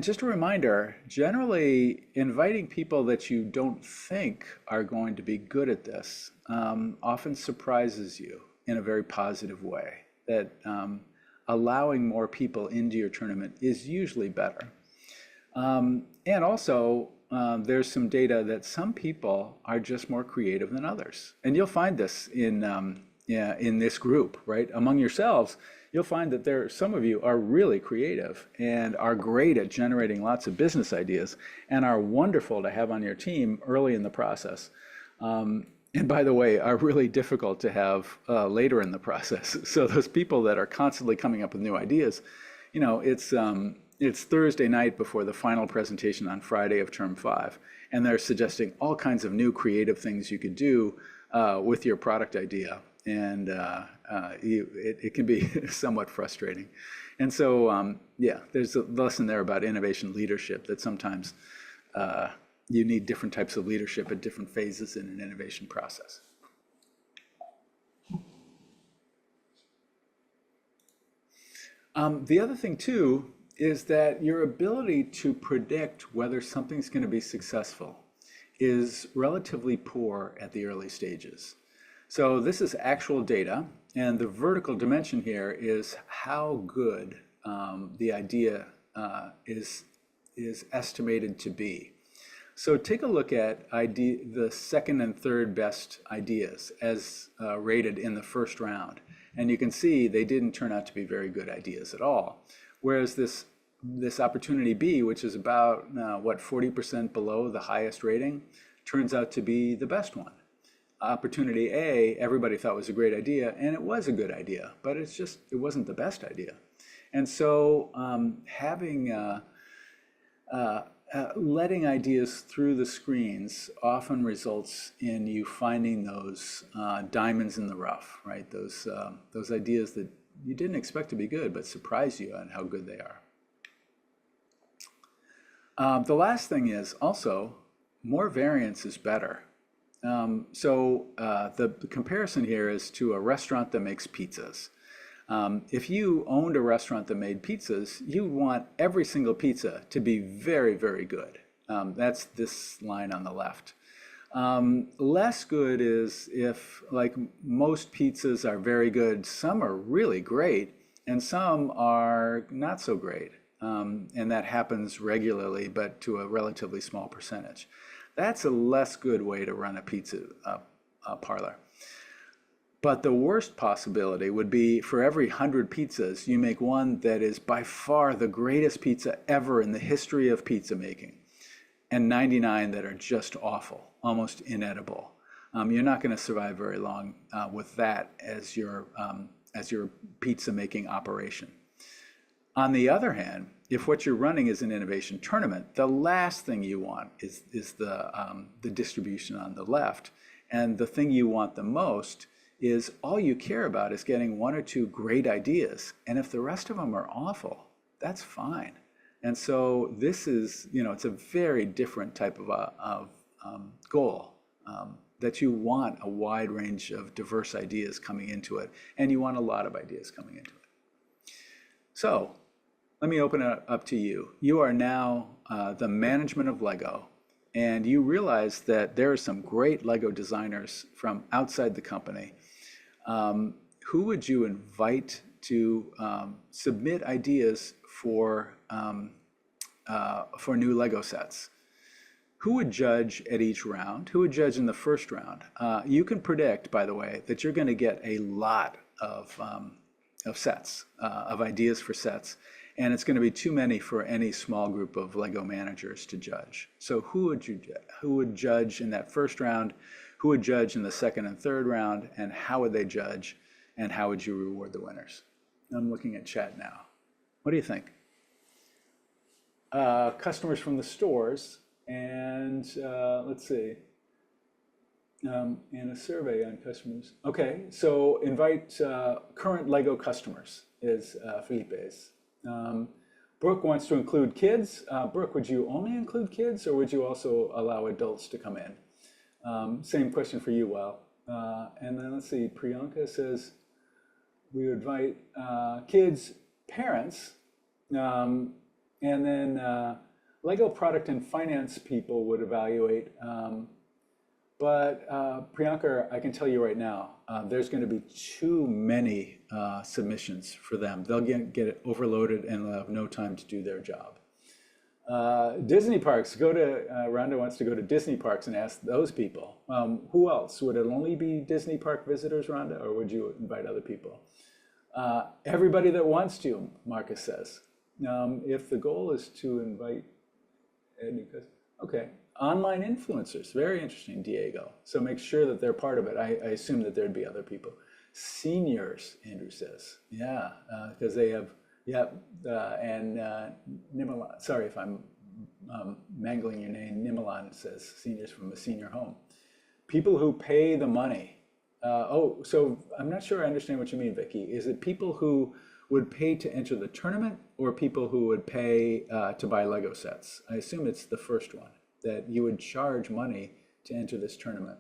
just a reminder, generally inviting people that you don't think are going to be good at this often surprises you in a very positive way. That allowing more people into your tournament is usually better. And also, there's some data that some people are just more creative than others. And you'll find this in this group, right? Among yourselves, you'll find that some of you are really creative and are great at generating lots of business ideas and are wonderful to have on your team early in the process. and by the way, are really difficult to have later in the process. So those people that are constantly coming up with new ideas, it's Thursday night before the final presentation on Friday of term 5, and they're suggesting all kinds of new creative things you could do with your product idea, and it can be somewhat frustrating. And so, yeah, there's a lesson there about innovation leadership, that sometimes you need different types of leadership at different phases in an innovation process. The other thing too is that your ability to predict whether something's going to be successful is relatively poor at the early stages. So this is actual data, and the vertical dimension here is how good the idea is estimated to be. So take a look at the second and third best ideas as rated in the first round. And you can see they didn't turn out to be very good ideas at all. Whereas this opportunity B, which is about 40% below the highest rating, turns out to be the best one. Opportunity A, everybody thought was a great idea, and it was a good idea, but it wasn't the best idea. And so letting ideas through the screens often results in you finding those diamonds in the rough, right? Those ideas that you didn't expect to be good, but surprise you on how good they are. The last thing is also, more variance is better. So the comparison here is to a restaurant that makes pizzas. If you owned a restaurant that made pizzas, you want every single pizza to be very, very good. That's this line on the left. Less good is if, like, most pizzas are very good, some are really great, and some are not so great. And that happens regularly, but to a relatively small percentage. That's a less good way to run a pizza parlor. But the worst possibility would be for every 100 pizzas, you make one that is by far the greatest pizza ever in the history of pizza making, and 99 that are just awful, almost inedible. You're not going to survive very long with that as your pizza making operation. On the other hand, if what you're running is an innovation tournament, the last thing you want is the distribution on the left, and the thing you want the most is all you care about is getting 1 or 2 great ideas, and if the rest of them are awful, that's fine. And so this is, it's a very different type of goal, that you want a wide range of diverse ideas coming into it, and you want a lot of ideas coming into it. So let me open it up to you. You are now the management of Lego, and you realize that there are some great Lego designers from outside the company. Who would you invite to submit ideas for new Lego sets? Who would judge at each round? Who would judge in the first round? You can predict, by the way, that you're going to get a lot of sets, of ideas for sets, and it's going to be too many for any small group of Lego managers to judge. So who would judge in that first round? Who would judge in the second and third round, and how would they judge, and how would you reward the winners? I'm looking at chat now. What do you think? Customers from the stores, and let's see, and a survey on customers. Okay, so invite current Lego customers is Felipe's. Brooke wants to include kids. Brooke, would you only include kids, or would you also allow adults to come in? Same question for you, Well. And then let's see, Priyanka says we would invite kids, parents, and then Lego product and finance people would evaluate. But Priyanka, I can tell you right now, there's going to be too many submissions for them. They'll get overloaded and they'll have no time to do their job. Disney parks, Rhonda wants to go to Disney parks and ask those people. Who else? Would it only be Disney park visitors, Rhonda, or would you invite other people? Everybody that wants to, Marcus says. If the goal is to invite any, okay, Online influencers, very interesting, Diego. So make sure that they're part of it. I assume that there'd be other people. Seniors, Andrew says. Yeah, because they have, yeah, and Nimala, sorry if I'm mangling your name, Nimalan says seniors from a senior home. People who pay the money. So I'm not sure I understand what you mean, Vicky. Is it people who would pay to enter the tournament or people who would pay to buy Lego sets? I assume it's the first one, that you would charge money to enter this tournament.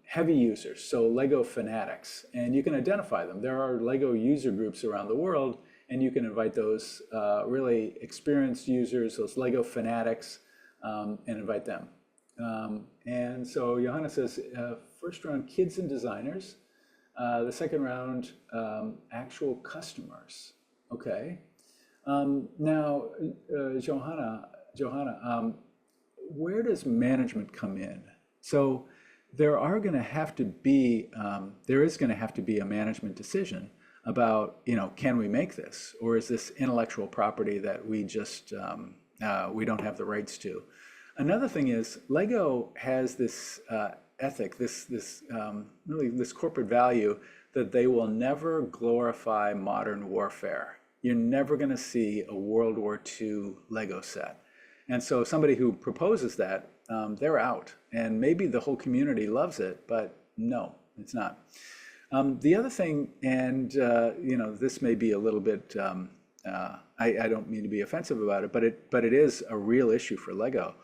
Heavy users, so Lego fanatics, and you can identify them. There are Lego user groups around the world, and you can invite those really experienced users, those Lego fanatics, and invite them. And so Johanna says, first round, kids and designers. The second round, actual customers. Okay. Now, Johanna, where does management come in? So there are going to have to be, there is going to have to be a management decision about, can we make this, or is this intellectual property that we just we don't have the rights to? Another thing is Lego has this ethic, this really this corporate value that they will never glorify modern warfare. You're never going to see a World War II Lego set. And so somebody who proposes that, they're out. And maybe the whole community loves it, but no, it's not. The other thing, and this may be a little bit, I don't mean to be offensive about it, but it is a real issue for Lego.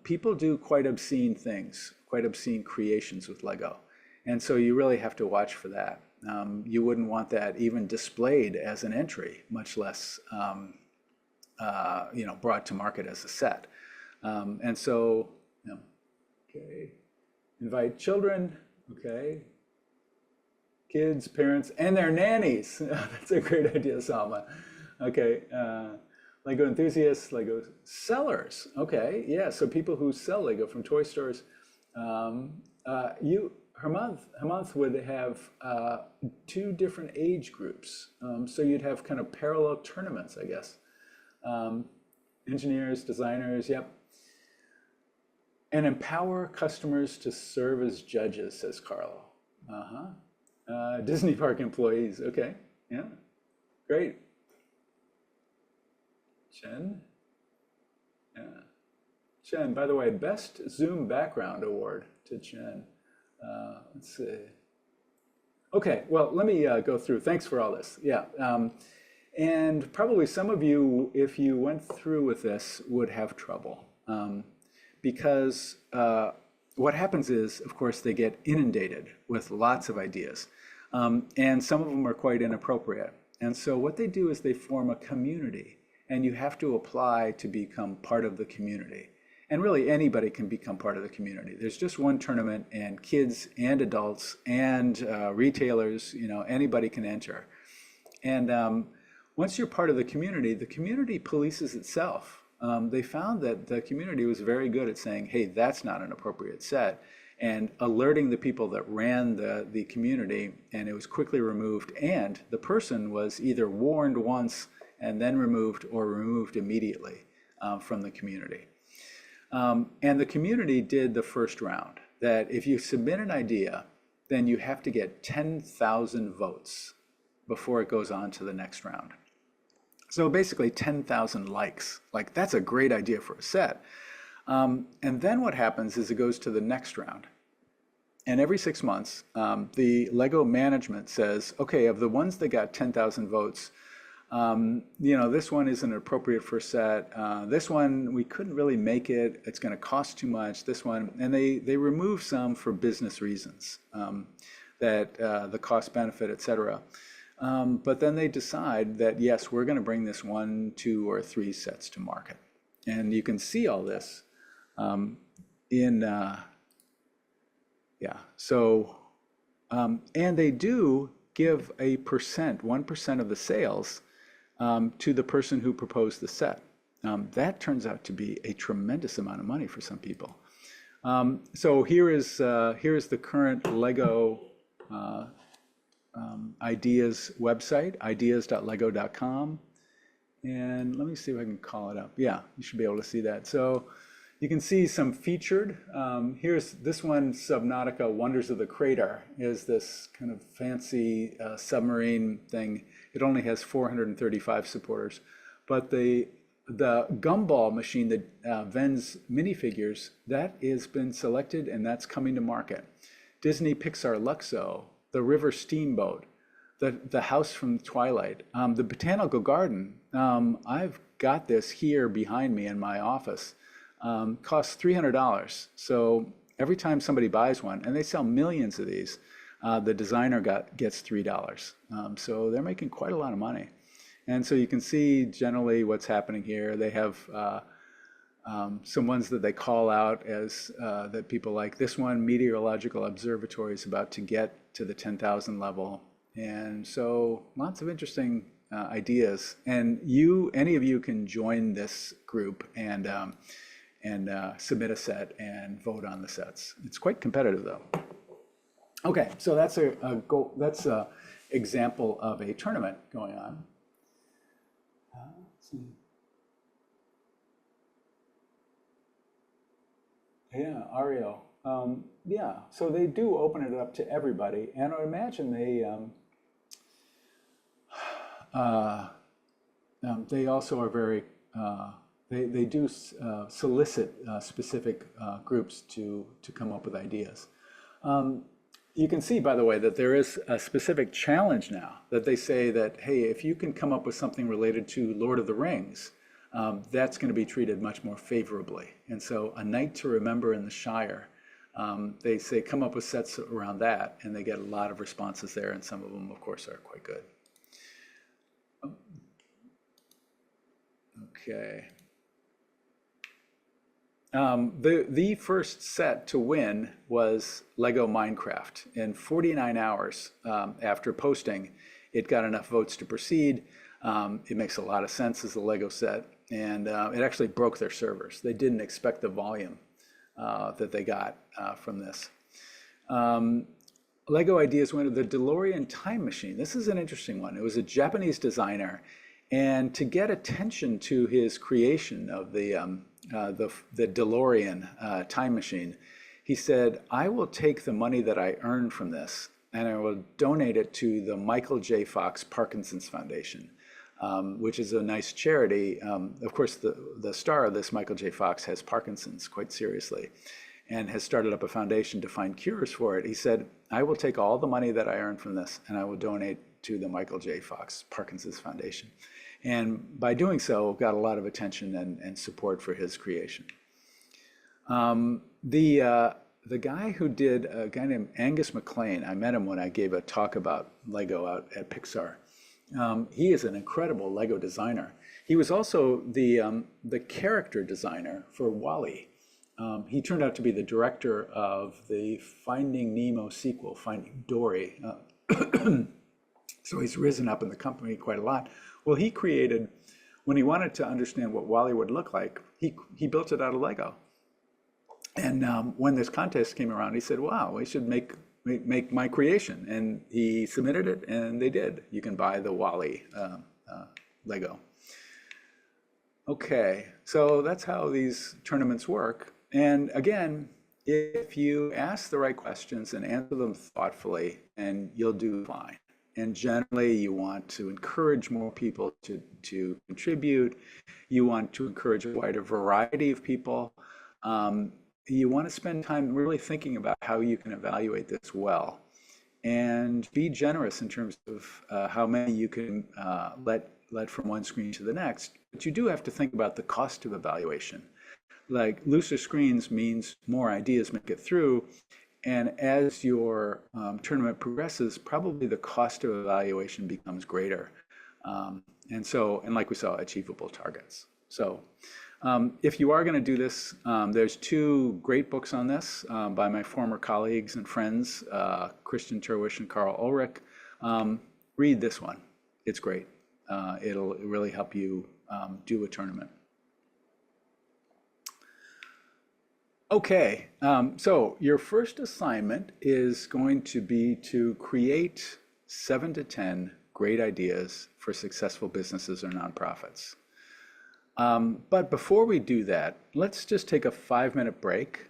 People do quite obscene things, quite obscene creations with Lego. And so you really have to watch for that. You wouldn't want that even displayed as an entry, much less brought to market as a set. And so, okay, invite children, okay, kids, parents, and their nannies. That's a great idea, Salma. Okay, Lego enthusiasts, Lego sellers. Okay, yeah, so people who sell Lego from toy stores. Hermonth would have 2 different age groups. So you'd have kind of parallel tournaments, I guess. Engineers, designers, yep. And empower customers to serve as judges, says Carlo. Disney park employees, okay, yeah, great. Chen, yeah. Chen, by the way, best Zoom background award to Chen. Let's see. Okay, well, let me go through. Thanks for all this. Yeah. And probably some of you, if you went through with this, would have trouble. Because what happens is, of course, they get inundated with lots of ideas. And some of them are quite inappropriate. And so what they do is they form a community. And you have to apply to become part of the community. And really anybody can become part of the community. There's just one tournament, and kids and adults and retailers, anybody can enter. And once you're part of the community polices itself. They found that the community was very good at saying, hey, that's not an appropriate set, and alerting the people that ran the community, and it was quickly removed. And the person was either warned once and then removed, or removed immediately from the community. And the community did the first round, that if you submit an idea, then you have to get 10,000 votes before it goes on to the next round. So basically 10,000 likes. Like, that's a great idea for a set. And then what happens is it goes to the next round. And every 6 months, the Lego management says, okay, of the ones that got 10,000 votes, this one isn't appropriate for a set. This one, we couldn't really make it. It's going to cost too much. This one, and they remove some for business reasons, that the cost benefit, et cetera. But then they decide that, yes, we're going to bring this 1, 2, or 3 sets to market. And you can see all this So, and they do give a percent, 1% of the sales to the person who proposed the set. That turns out to be a tremendous amount of money for some people. So here is the current Lego ideas website, ideas.lego.com. And let me see if I can call it up. Yeah, you should be able to see that. So You can see some featured. Here's this one, Subnautica Wonders of the Crater, is this kind of fancy submarine thing. It only has 435 supporters. But the gumball machine that vends minifigures, that has been selected and that's coming to market. Disney Pixar Luxo, the River Steamboat, the house from Twilight, the Botanical Garden. I've got this here behind me in my office. Costs $300. So every time somebody buys one, and they sell millions of these, the designer gets $3. So they're making quite a lot of money. And so you can see generally what's happening here. They have some ones that they call out as that people like. This one, Meteorological Observatory, is about to get to the 10,000 level. And so lots of interesting ideas. And any of you can join this group and submit a set and vote on the sets. It's quite competitive though. Okay, so that's that's a example of a tournament going on. Let's see. Yeah, Ariel. Yeah, so they do open it up to everybody, and I imagine they also are very they do solicit specific groups to come up with ideas. You can see, by the way, that there is a specific challenge now that they say that, hey, if you can come up with something related to Lord of the Rings, that's going to be treated much more favorably. And so A Night to Remember in the Shire, they say come up with sets around that, and they get a lot of responses there, and some of them, of course, are quite good. Okay. The first set to win was Lego Minecraft. In 49 hours after posting, it got enough votes to proceed. It makes a lot of sense as a Lego set, and it actually broke their servers. They didn't expect the volume that they got from this. Lego Ideas winner, the DeLorean Time Machine. This is an interesting one. It was a Japanese designer, and to get attention to his creation of the DeLorean time machine, he said, I will take the money that I earned from this and I will donate it to the Michael J. Fox Parkinson's Foundation, which is a nice charity. Of course, the star of this, Michael J. Fox, has Parkinson's quite seriously and has started up a foundation to find cures for it. He said, I will take all the money that I earned from this and I will donate to the Michael J. Fox Parkinson's Foundation. And by doing so, got a lot of attention and support for his creation. The guy who did, a guy named Angus MacLean, I met him when I gave a talk about Lego out at Pixar. He is an incredible Lego designer. He was also the character designer for WALL-E. He turned out to be the director of the Finding Nemo sequel, Finding Dory. So he's risen up in the company quite a lot. Well, he created, when he wanted to understand what WALL-E would look like, he built it out of Lego. And when this contest came around, he said, wow, we should make my creation. And he submitted it, and they did. You can buy the WALL-E Lego. Okay, so that's how these tournaments work. And again, if you ask the right questions and answer them thoughtfully, and you'll do fine. And generally, you want to encourage more people to contribute. You want to encourage a wider variety of people. You want to spend time really thinking about how you can evaluate this well. And be generous in terms of how many you can let from one screen to the next. But you do have to think about the cost of evaluation. Like looser screens means more ideas make it through. And as your tournament progresses, probably the cost of evaluation becomes greater. And like we saw, achievable targets. So if you are going to do this, there's two great books on this by my former colleagues and friends, Christian Terwish and Carl Ulrich. Read this one. It's great. It'll really help you do a tournament. Okay, so your first assignment is going to be to create 7 to 10 great ideas for successful businesses or nonprofits. But before we do that, let's just take a 5-minute break.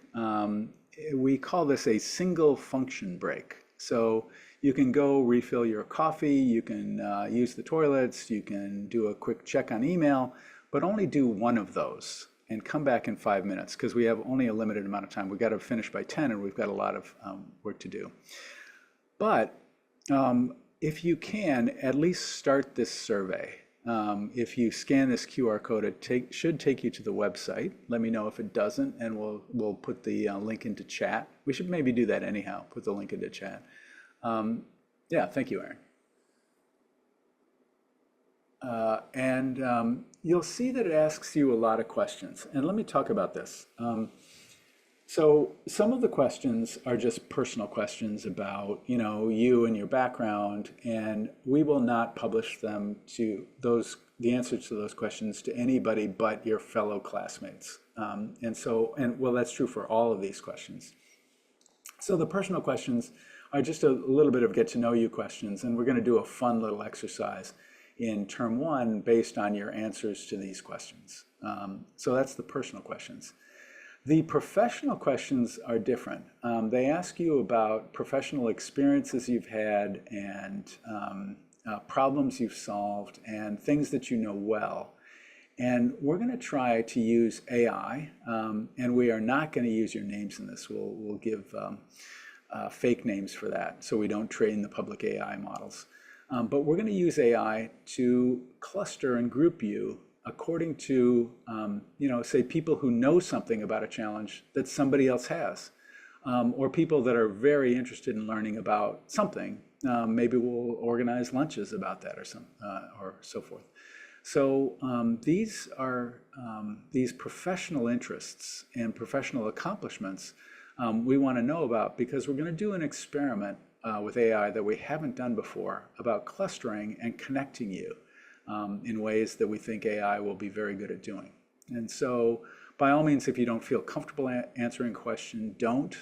We call this a single function break. So you can go refill your coffee, you can use the toilets, you can do a quick check on email, but only do one of those and come back in 5 minutes because we have only a limited amount of time. We've got to finish by 10 and we've got a lot of work to do. But if you can, at least start this survey. If you scan this QR code, it should take you to the website. Let me know if it doesn't, and we'll put the link into chat. We should maybe do that anyhow, put the link into chat. Yeah, thank you, Aaron. And you'll see that it asks you a lot of questions. And let me talk about this. So some of the questions are just personal questions about, you and your background, and we will not publish them the answers to those questions to anybody but your fellow classmates. And well, that's true for all of these questions. So the personal questions are just a little bit of get to know you questions, and we're going to do a fun little exercise in term 1 based on your answers to these questions. So that's the personal questions. The professional questions are different. They ask you about professional experiences you've had and problems you've solved and things that you know well. And we're going to try to use AI, and we are not going to use your names in this. We'll give fake names for that so we don't train the public AI models. But we're going to use AI to cluster and group you according to, say people who know something about a challenge that somebody else has, or people that are very interested in learning about something. Maybe we'll organize lunches about that or so forth. So these are these professional interests and professional accomplishments we want to know about because we're going to do an experiment with AI that we haven't done before about clustering and connecting you in ways that we think AI will be very good at doing. And so by all means, if you don't feel comfortable answering a question, don't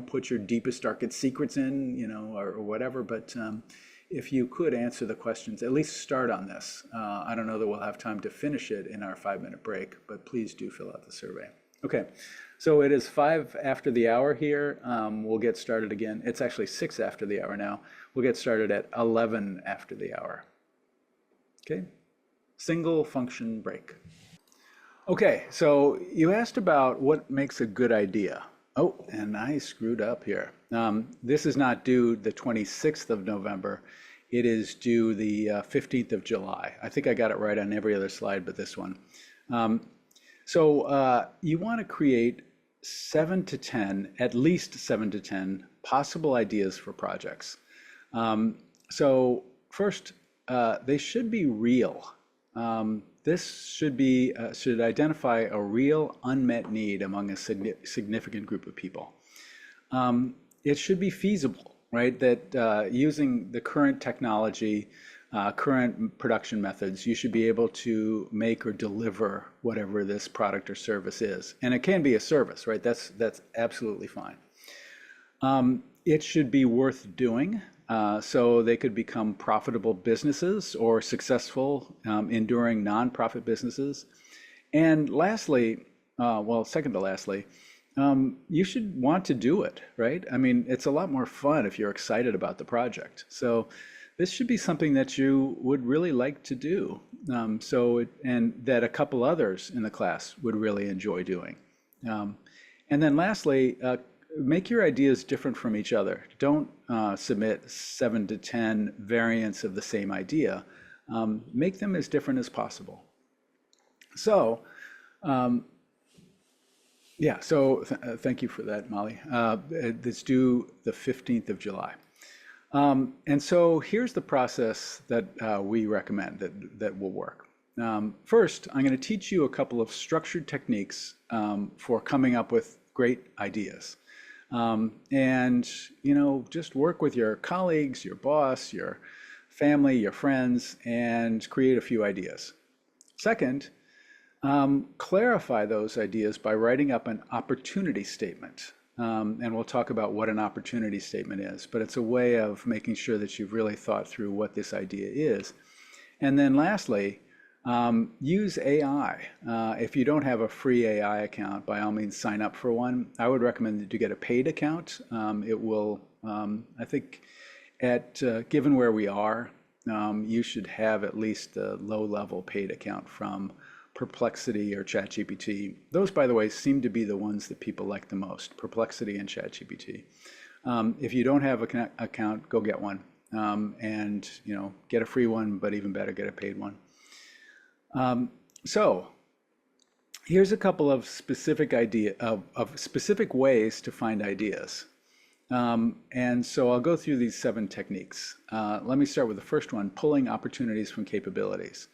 put your deepest, darkest secrets in, or whatever, but if you could answer the questions, at least start on this. I don't know that we'll have time to finish it in our 5-minute break, but please do fill out the survey. Okay, so it is 5 after the hour here. We'll get started again. It's actually 6 after the hour now. We'll get started at 11 after the hour. Okay, single function break. Okay, so you asked about what makes a good idea. Oh, and I screwed up here. This is not due the 26th of November. It is due the 15th of July. I think I got it right on every other slide but this one. So you want to create 7 to 10, at least 7 to 10 possible ideas for projects. So first, they should be real. This should identify a real unmet need among a significant group of people. It should be feasible, right? That using the current technology, current production methods, you should be able to make or deliver whatever this product or service is. And it can be a service, right? That's absolutely fine. It should be worth doing. So they could become profitable businesses or successful, enduring nonprofit businesses. And lastly, second to lastly, you should want to do it, right? I mean, it's a lot more fun if you're excited about the project. So this should be something that you would really like to do. And that a couple others in the class would really enjoy doing. And then lastly, make your ideas different from each other. Don't submit 7 to 10 variants of the same idea. Make them as different as possible. So, thank you for that, Molly. It's due the 15th of July. And so here's the process that we recommend that will work. First, I'm going to teach you a couple of structured techniques for coming up with great ideas. And, just work with your colleagues, your boss, your family, your friends, and create a few ideas. Second, clarify those ideas by writing up an opportunity statement. And we'll talk about what an opportunity statement is, but it's a way of making sure that you've really thought through what this idea is. And then lastly, Use AI. If you don't have a free AI account, by all means sign up for one. I would recommend that you get a paid account. It will, I think, given where we are, you should have at least a low-level paid account from Perplexity or ChatGPT. Those, by the way, seem to be the ones that people like the most, Perplexity and ChatGPT. If you don't have an account, go get one, and get a free one, but even better, get a paid one. So here's a couple of specific specific ways to find ideas. And so I'll go through these 7 techniques. Let me start with the first one, pulling opportunities from capabilities.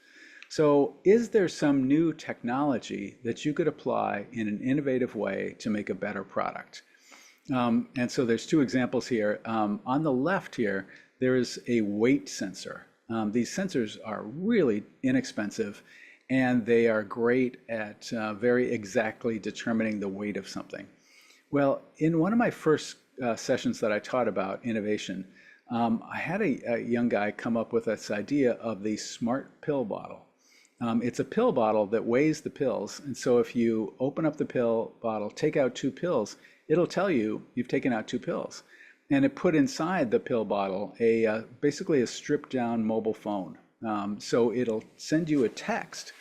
So is there some new technology that you could apply in an innovative way to make a better product? And so there's 2 examples here. On the left here, there is a weight sensor. These sensors are really inexpensive, and they are great at very exactly determining the weight of something. Well, in one of my first sessions that I taught about innovation, I had a young guy come up with this idea of the smart pill bottle. It's a pill bottle that weighs the pills, and so if you open up the pill bottle, take out 2 pills, it'll tell you you've taken out 2 pills. And it put inside the pill bottle basically a stripped down mobile phone. So it'll send you a text,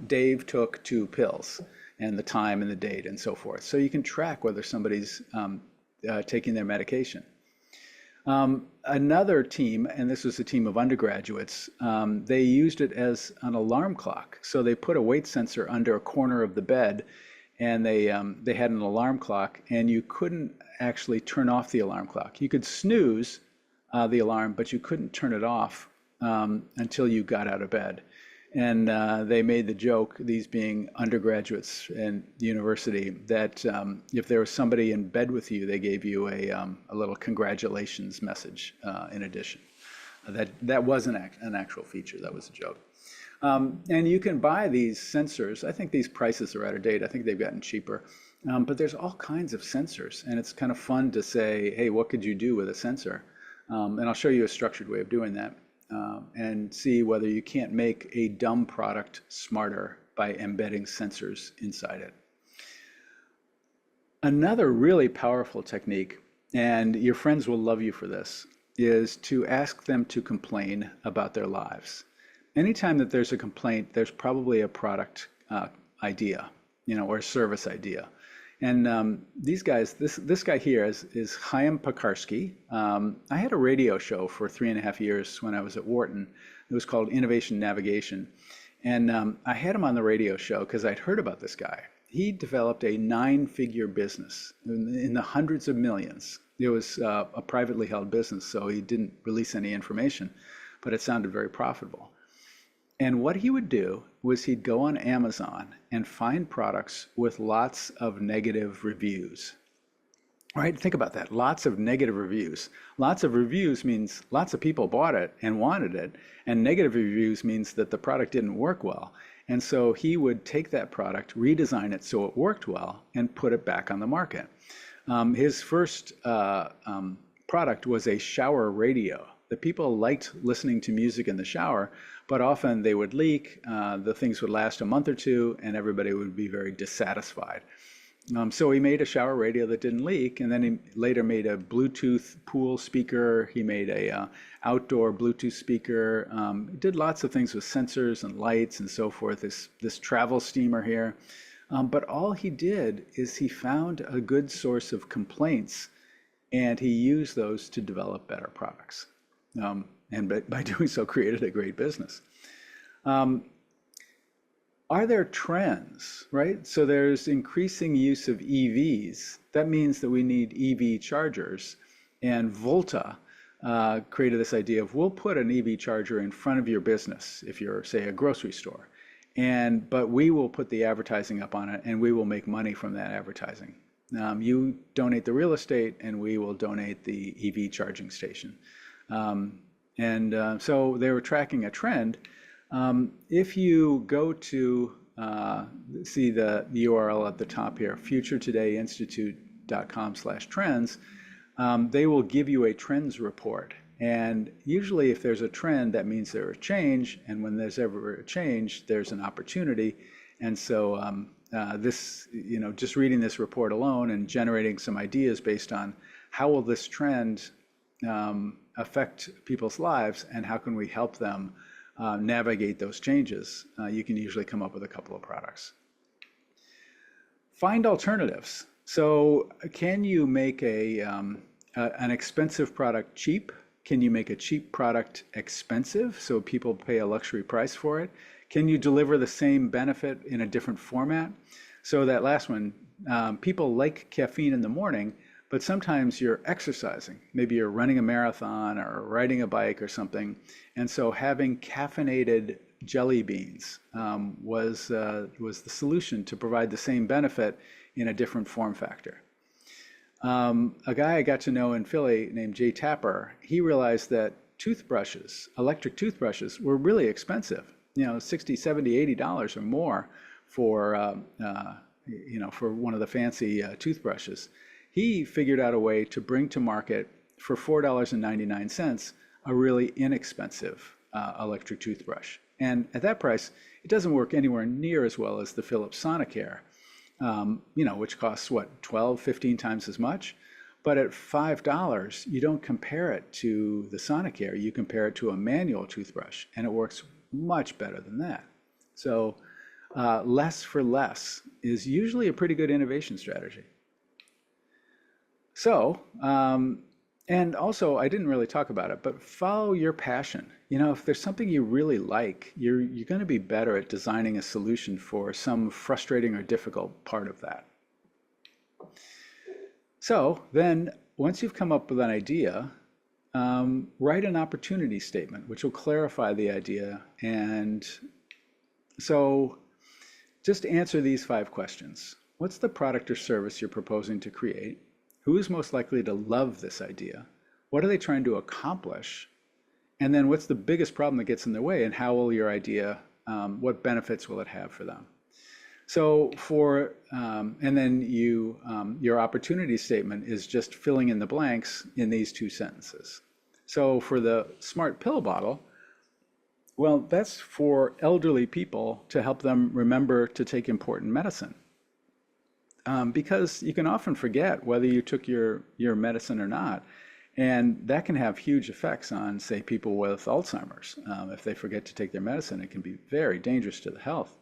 Dave took 2 pills, and the time and the date and so forth. So you can track whether somebody's taking their medication. Another team, and this was a team of undergraduates, they used it as an alarm clock. So they put a weight sensor under a corner of the bed, and they had an alarm clock, and you couldn't actually turn off the alarm clock. You could snooze the alarm, but you couldn't turn it off until you got out of bed. And they made the joke, these being undergraduates in the university, that if there was somebody in bed with you, they gave you a little congratulations message in addition. That wasn't an actual feature, that was a joke. And you can buy these sensors. I think these prices are out of date. I think they've gotten cheaper. But there's all kinds of sensors, and it's kind of fun to say, hey, what could you do with a sensor? And I'll show you a structured way of doing that. And see whether you can't make a dumb product smarter by embedding sensors inside it. Another really powerful technique, and your friends will love you for this, is to ask them to complain about their lives. Anytime that there's a complaint, there's probably a product idea, or a service idea. And these guys, this guy here is Chaim Pekarsky. I had a radio show for 3.5 years when I was at Wharton. It was called Innovation Navigation. And I had him on the radio show because I'd heard about this guy. He developed a 9-figure business in the hundreds of millions. It was a privately held business, so he didn't release any information, but it sounded very profitable. And what he would do was he'd go on Amazon and find products with lots of negative reviews. Right? Think about that. Lots of negative reviews. Lots of reviews means lots of people bought it and wanted it. And negative reviews means that the product didn't work well. And so he would take that product, redesign it so it worked well, and put it back on the market. His first product was a shower radio. The people liked listening to music in the shower, but often they would leak, the things would last a month or 2, and everybody would be very dissatisfied. So he made a shower radio that didn't leak, and then he later made a Bluetooth pool speaker. He made a outdoor Bluetooth speaker. He did lots of things with sensors and lights and so forth, this travel steamer here. But all he did is he found a good source of complaints, and he used those to develop better products. And by doing so, created a great business. Are there trends, right? So there's increasing use of EVs. That means that we need EV chargers. And Volta created this idea of, we'll put an EV charger in front of your business if you're, say, a grocery store. But we will put the advertising up on it, and we will make money from that advertising. You donate the real estate, and we will donate the EV charging station. So they were tracking a trend. If you go to see the URL at the top here, futuretodayinstitute.com/trends, they will give you a trends report. And usually if there's a trend, that means there's a change. And when there's ever a change, there's an opportunity. And so this, just reading this report alone and generating some ideas based on how will this trend affect people's lives and how can we help them navigate those changes, you can usually come up with a couple of products. Find alternatives. So can you make an expensive product cheap? Can you make a cheap product expensive so people pay a luxury price for it? Can you deliver the same benefit in a different format? So that last one, people like caffeine in the morning, but sometimes you're exercising. Maybe you're running a marathon or riding a bike or something. And so having caffeinated jelly beans was the solution to provide the same benefit in a different form factor. A guy I got to know in Philly named Jay Tapper, he realized that electric toothbrushes were really expensive, $60, $70, $80 or more for, for one of the fancy toothbrushes. He figured out a way to bring to market for $4.99 a really inexpensive electric toothbrush. And at that price, it doesn't work anywhere near as well as the Philips Sonicare, which costs, 12, 15 times as much. But at $5, you don't compare it to the Sonicare, you compare it to a manual toothbrush, and it works much better than that. So less for less is usually a pretty good innovation strategy. So, and also, I didn't really talk about it, but follow your passion. If there's something you really like, you're going to be better at designing a solution for some frustrating or difficult part of that. So then, once you've come up with an idea, write an opportunity statement, which will clarify the idea. And so just answer these 5 questions. What's the product or service you're proposing to create? Who is most likely to love this idea? What are they trying to accomplish? And then what's the biggest problem that gets in their way, and how will your idea, what benefits will it have for them? So and then your opportunity statement is just filling in the blanks in these 2 sentences. So for the smart pill bottle, well, that's for elderly people to help them remember to take important medicine. Because you can often forget whether you took your medicine or not. And that can have huge effects on, say, people with Alzheimer's. If they forget to take their medicine, it can be very dangerous to the health.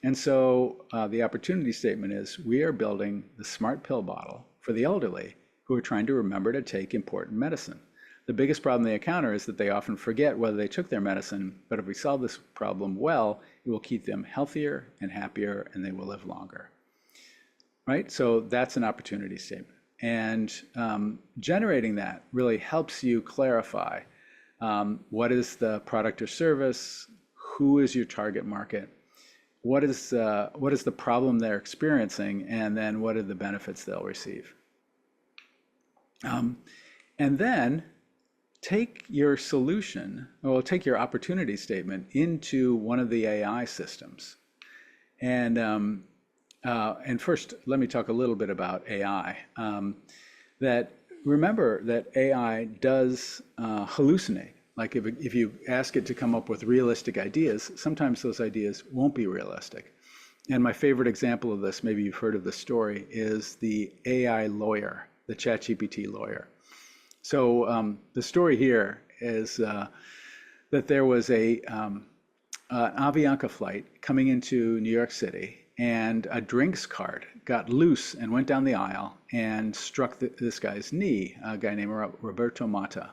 And so the opportunity statement is, we are building the smart pill bottle for the elderly who are trying to remember to take important medicine. The biggest problem they encounter is that they often forget whether they took their medicine, but if we solve this problem well, it will keep them healthier and happier, and they will live longer. Right? So that's an opportunity statement. And generating that really helps you clarify what is the product or service, who is your target market, what is the problem they're experiencing, and then what are the benefits they'll receive. And then take your solution, or take your opportunity statement into one of the AI systems. And first, let me talk a little bit about AI. Remember that AI does hallucinate. Like if you ask it to come up with realistic ideas, sometimes those ideas won't be realistic. And my favorite example of this, maybe you've heard of this story, is the AI lawyer, the ChatGPT lawyer. So the story here is that there was an Avianca flight coming into New York City, and a drinks cart got loose and went down the aisle and struck this guy's knee, a guy named Roberto Mata.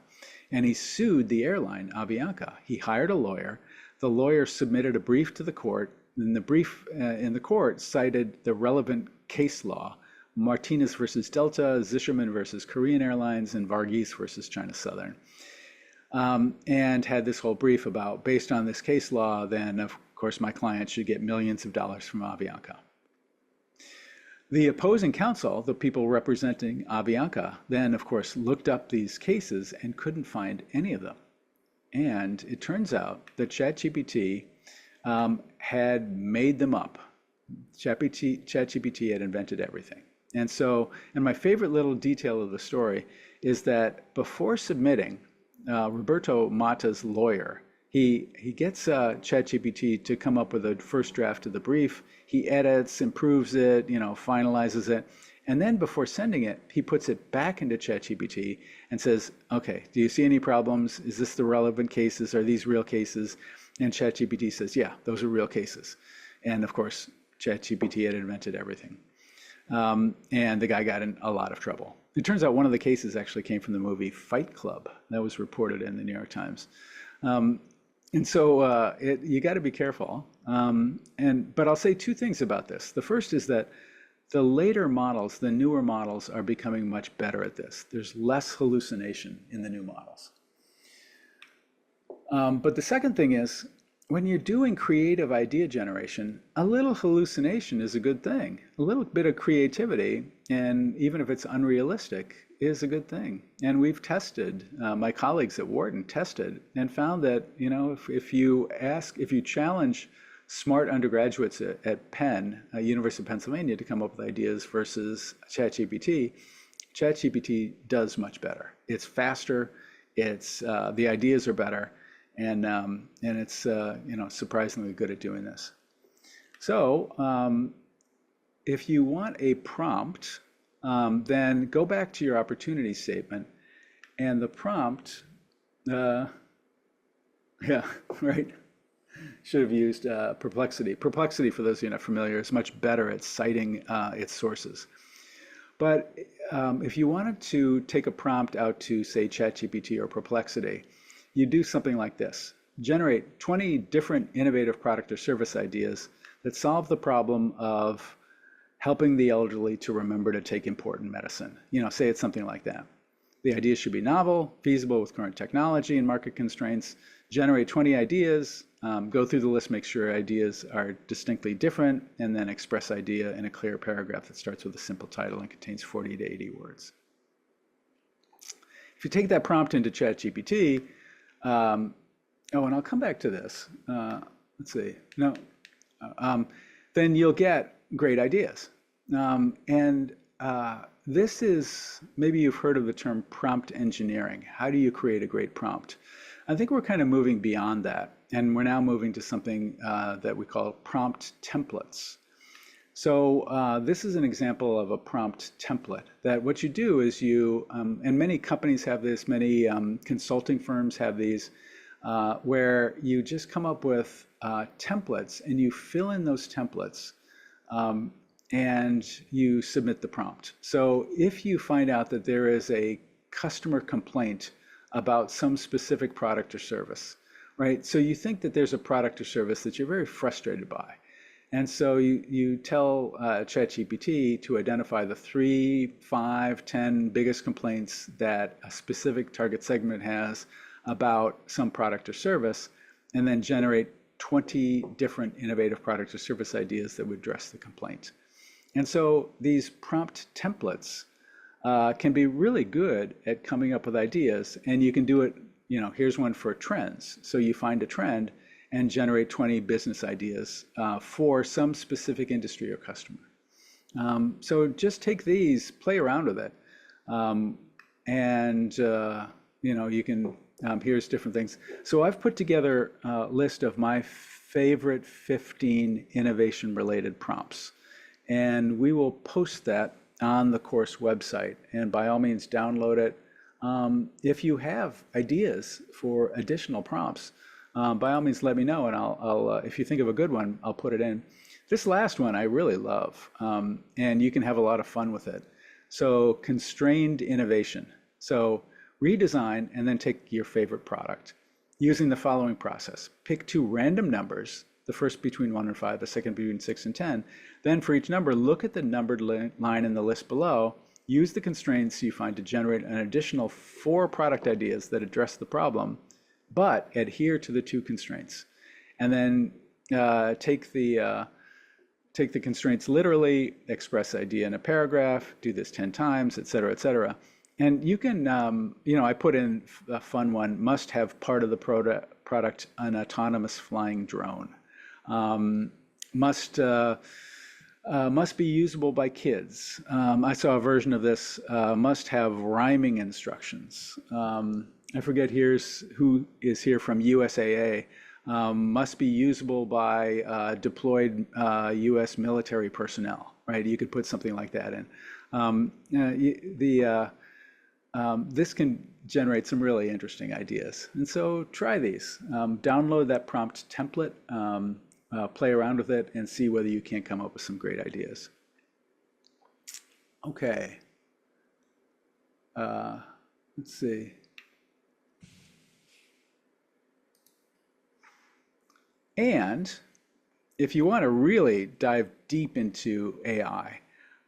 And he sued the airline, Avianca. He hired a lawyer. The lawyer submitted a brief to the court, and the brief in the court cited the relevant case law, Martinez versus Delta, Zischerman versus Korean Airlines, and Varghese versus China Southern. And had this whole brief about, based on this case law, then of course my client should get millions of dollars from Avianca. The opposing counsel, the people representing Avianca, then of course looked up these cases and couldn't find any of them. And it turns out that ChatGPT had made them up. ChatGPT had invented everything. And my favorite little detail of the story is that before submitting Roberto Mata's lawyer. He gets ChatGPT to come up with a first draft of the brief. He edits, improves it, finalizes it. And then before sending it, he puts it back into ChatGPT and says, okay, do you see any problems? Is this the relevant cases? Are these real cases? And ChatGPT says, yeah, those are real cases. And of course, ChatGPT had invented everything. And the guy got in a lot of trouble. It turns out one of the cases actually came from the movie Fight Club that was reported in the New York Times. And so you got to be careful. But I'll say two things about this. The first is that the later models, the newer models, are becoming much better at this. There's less hallucination in the new models. But the second thing is, when you're doing creative idea generation, a little hallucination is a good thing. A little bit of creativity, and even if it's unrealistic, is a good thing. And we've tested, my colleagues at Wharton tested and found that, if you challenge smart undergraduates at Penn, University of Pennsylvania, to come up with ideas versus ChatGPT, ChatGPT does much better. It's faster, the ideas are better, and it's surprisingly good at doing this. So if you want a prompt, then go back to your opportunity statement, and the prompt, yeah, right. Should have used Perplexity. Perplexity, for those of you not familiar, is much better at citing its sources. But if you wanted to take a prompt out to, say, ChatGPT or Perplexity, you do something like this. Generate 20 different innovative product or service ideas that solve the problem of helping the elderly to remember to take important medicine. Say it's something like that. The ideas should be novel, feasible with current technology and market constraints. Generate 20 ideas, go through the list, make sure ideas are distinctly different, and then express idea in a clear paragraph that starts with a simple title and contains 40 to 80 words. If you take that prompt into ChatGPT, and I'll come back to this. Let's see. No, then you'll get great ideas. This is, maybe you've heard of the term prompt engineering. How do you create a great prompt? I think we're kind of moving beyond that, and we're now moving to something that we call prompt templates. So this is an example of a prompt template, that what you do is and many companies have this, many consulting firms have these, where you just come up with templates and you fill in those templates and you submit the prompt. So if you find out that there is a customer complaint about some specific product or service, right? So you think that there's a product or service that you're very frustrated by. And so you tell ChatGPT to identify the 3, 5, 10 biggest complaints that a specific target segment has about some product or service, and then generate 20 different innovative product or service ideas that would address the complaint. And so these prompt templates can be really good at coming up with ideas, and you can do it, here's one for trends. So you find a trend and generate 20 business ideas for some specific industry or customer. So just take these, play around with it, and you can, here's different things. So I've put together a list of my favorite 15 innovation-related prompts, and we will post that on the course website, and by all means download it. If you have ideas for additional prompts, by all means let me know, and I'll if you think of a good one, I'll put it in. This last one I really love, and you can have a lot of fun with it. So constrained innovation. So redesign and then take your favorite product using the following process. Pick 2 random numbers, the first between 1 and 5, the second between 6 and 10. Then for each number, look at the numbered line in the list below. Use the constraints you find to generate an additional 4 product ideas that address the problem, but adhere to the 2 constraints. And then take the constraints literally, express idea in a paragraph, do this 10 times, et cetera, et cetera. And you can, I put in a fun one, must have part of the product an autonomous flying drone. Must be usable by kids. I saw a version of this, must have rhyming instructions. I forget who is here from USAA, must be usable by deployed U.S. military personnel, right? You could put something like that in. This can generate some really interesting ideas. And so try these. Download that prompt template, play around with it, and see whether you can't come up with some great ideas. Okay. Let's see. And if you want to really dive deep into AI,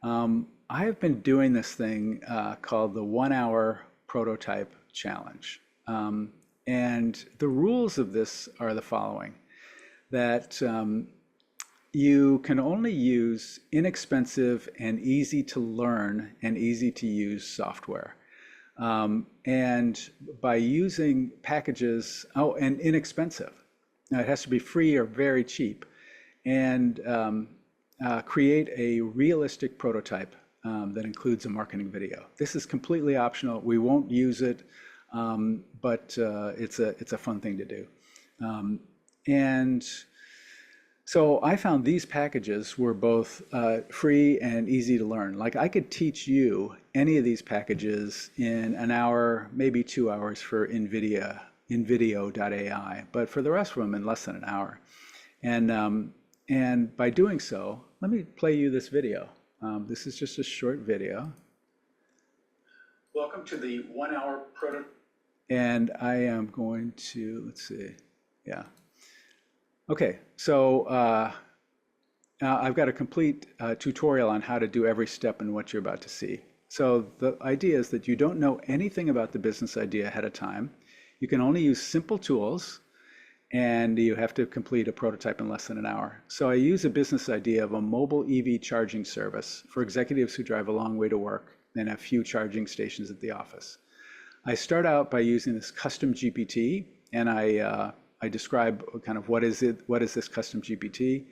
I have been doing this thing called the 1 Hour Prototype Challenge. And the rules of this are the following, that you can only use inexpensive and easy to learn and easy to use software. And by using packages, and inexpensive. Now, it has to be free or very cheap, and create a realistic prototype that includes a marketing video. This is completely optional. We won't use it, but it's a fun thing to do. And so I found these packages were both free and easy to learn. Like, I could teach you any of these packages in an hour, maybe 2 hours for InVideo.ai, but for the rest of them in less than an hour. And by doing so, let me play you this video. This is just a short video. Welcome to the 1 Hour Prototype. And I am going to, let's see, yeah. Okay, so I've got a complete tutorial on how to do every step in what you're about to see. So the idea is that you don't know anything about the business idea ahead of time. You can only use simple tools, and you have to complete a prototype in less than an hour. So I use a business idea of a mobile EV charging service for executives who drive a long way to work and have few charging stations at the office. I start out by using this custom GPT, and I describe kind of what is this custom GPT,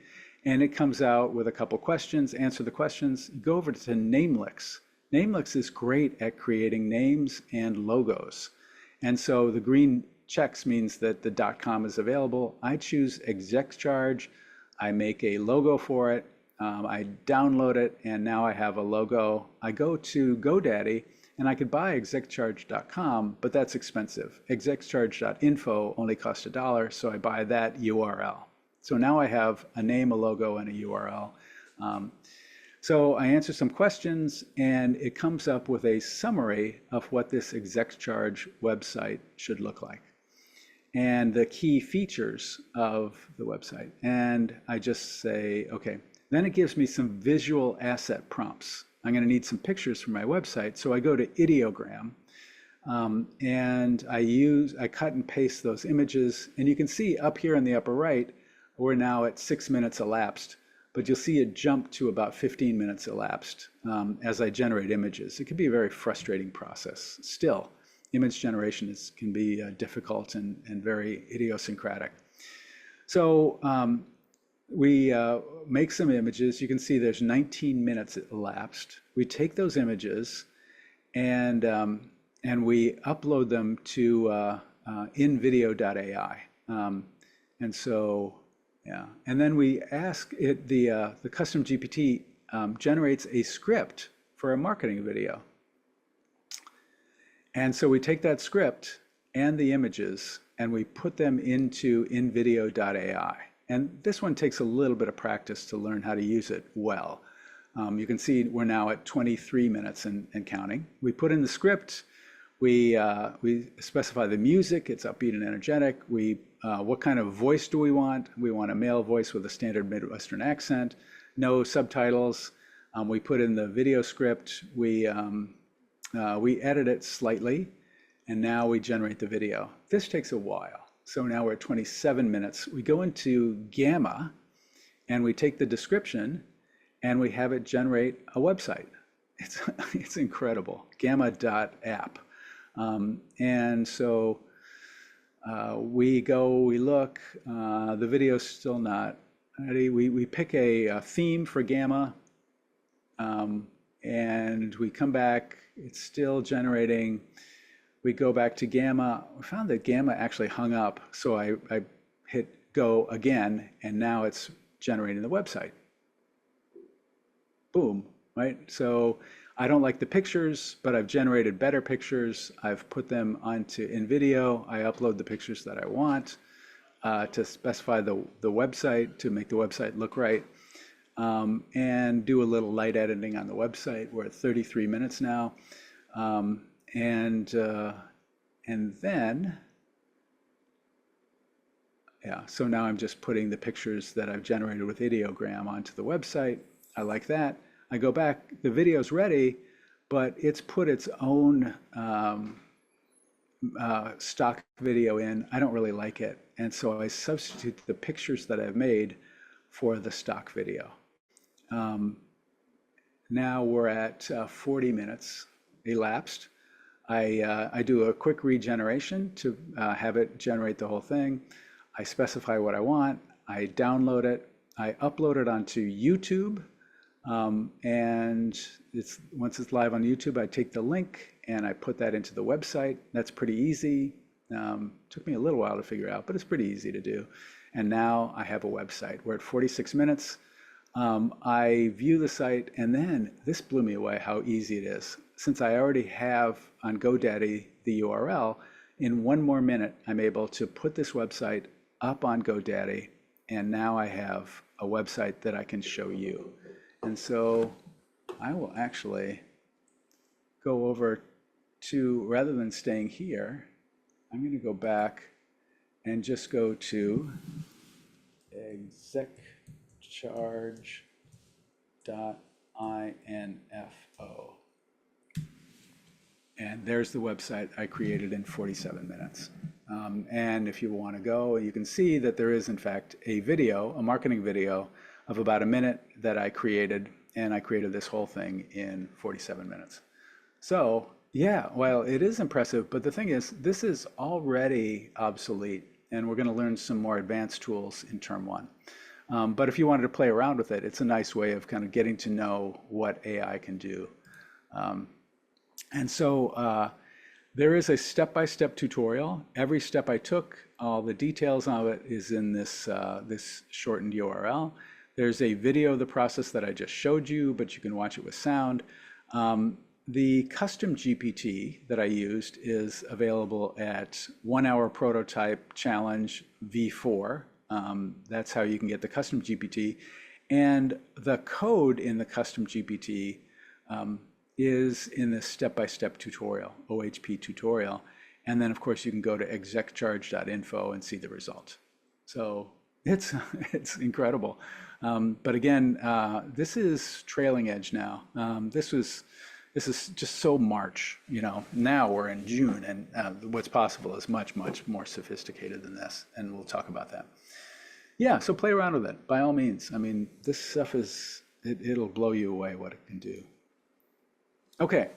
and it comes out with a couple questions, answer the questions, go over to Namelix. Namelix is great at creating names and logos. And so the green checks means that the .com is available. I choose ExecCharge, I make a logo for it, I download it, and now I have a logo. I go to GoDaddy, and I could buy execcharge.com, but that's expensive. Execcharge.info only costs $1, so I buy that URL. So now I have a name, a logo, and a URL. So I answer some questions, and it comes up with a summary of what this ExecCharge website should look like, and the key features of the website. And I just say, okay. Then it gives me some visual asset prompts. I'm going to need some pictures for my website, so I go to Ideogram, and I cut and paste those images. And you can see up here in the upper right, we're now at 6 minutes elapsed, but you'll see it jump to about 15 minutes elapsed as I generate images. It can be a very frustrating process. Still, image generation can be difficult and very idiosyncratic. So we make some images. You can see there's 19 minutes elapsed. We take those images and we upload them to InVideo.ai. And so, yeah. And then we ask it, the custom GPT generates a script for a marketing video. And so we take that script and the images and we put them into InVideo.ai. And this one takes a little bit of practice to learn how to use it well. You can see we're now at 23 minutes and counting. We put in the script, we specify the music, it's upbeat and energetic. What kind of voice do we want? We want a male voice with a standard Midwestern accent, no subtitles. We put in the video script, we edit it slightly, and now we generate the video. This takes a while. So now we're at 27 minutes. We go into Gamma, and we take the description, and we have it generate a website. It's incredible, gamma.app. And so we look, the video's still not ready. We pick a theme for Gamma, and we come back, it's still generating. we go back to Gamma. We found that Gamma actually hung up. So I hit go again, and now it's generating the website. Boom, right? So I don't like the pictures, but I've generated better pictures. I've put them onto InVideo. I upload the pictures that I want to specify the website, to make the website look right, and do a little light editing on the website. We're at 33 minutes now. And then, yeah, so now I'm just putting the pictures that I've generated with Ideogram onto the website. I like that. I go back, the video's ready, but it's put its own stock video in. I don't really like it. And so I substitute the pictures that I've made for the stock video. Now we're at 40 minutes elapsed. I do a quick regeneration to have it generate the whole thing. I specify what I want. I download it. I upload it onto YouTube. And once it's live on YouTube, I take the link and I put that into the website. That's pretty easy. Took me a little while to figure out, but it's pretty easy to do. And now I have a website. We're at 46 minutes. I view the site, and then this blew me away how easy it is. Since I already have on GoDaddy the URL, in 1 more minute, I'm able to put this website up on GoDaddy, and now I have a website that I can show you. And so I will actually go over to, rather than staying here, I'm going to go back and just go to execcharge.info. And there's the website I created in 47 minutes. And if you want to go, you can see that there is, in fact, a video, a marketing video of about a minute that I created, and I created this whole thing in 47 minutes. So yeah, well, it is impressive, but the thing is, this is already obsolete, and we're going to learn some more advanced tools in term 1. But if you wanted to play around with it, it's a nice way of kind of getting to know what AI can do. And so there is a step-by-step tutorial. Every step I took, all the details of it is in this, this shortened URL. There's a video of the process that I just showed you, but you can watch it with sound. The custom GPT that I used is available at 1 Hour Prototype Challenge V4. That's how you can get the custom GPT. And the code in the custom GPT is in this step-by-step tutorial, OHP tutorial. And then, of course, you can go to execcharge.info and see the result. So it's incredible. But again, this is trailing edge now. This is just so March, you know. Now we're in June, and what's possible is much, much more sophisticated than this, and we'll talk about that. Yeah, so play around with it, by all means. I mean, this stuff is, it'll blow you away what it can do. Okay.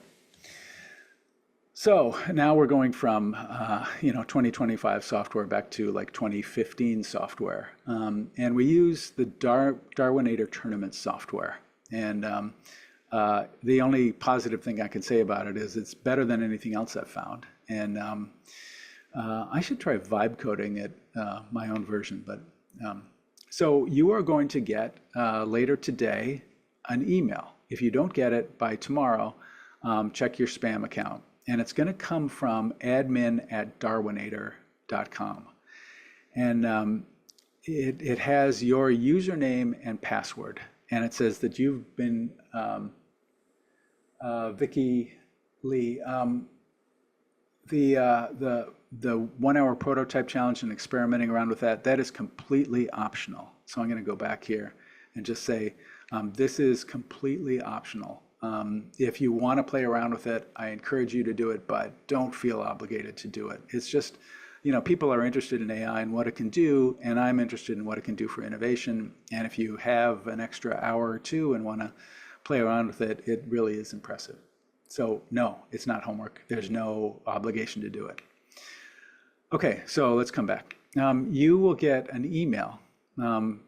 So now we're going from, 2025 software back to like 2015 software. And we use the Darwinator tournament software. And the only positive thing I can say about it is it's better than anything else I've found. And I should try vibe coding it, my own version. But so you are going to get later today an email. If you don't get it by tomorrow, check your spam account. And it's going to come from admin@darwinator.com. And it has your username and password. And it says that you've been, Vicky Lee, the 1 Hour Prototype Challenge and experimenting around with that is completely optional. So I'm going to go back here and just say, this is completely optional. If you want to play around with it, I encourage you to do it, but don't feel obligated to do it. It's just, people are interested in AI and what it can do, and I'm interested in what it can do for innovation. And if you have an extra hour or two and want to play around with it, it really is impressive. So no, it's not homework. There's no obligation to do it. Okay, so let's come back. You will get an email.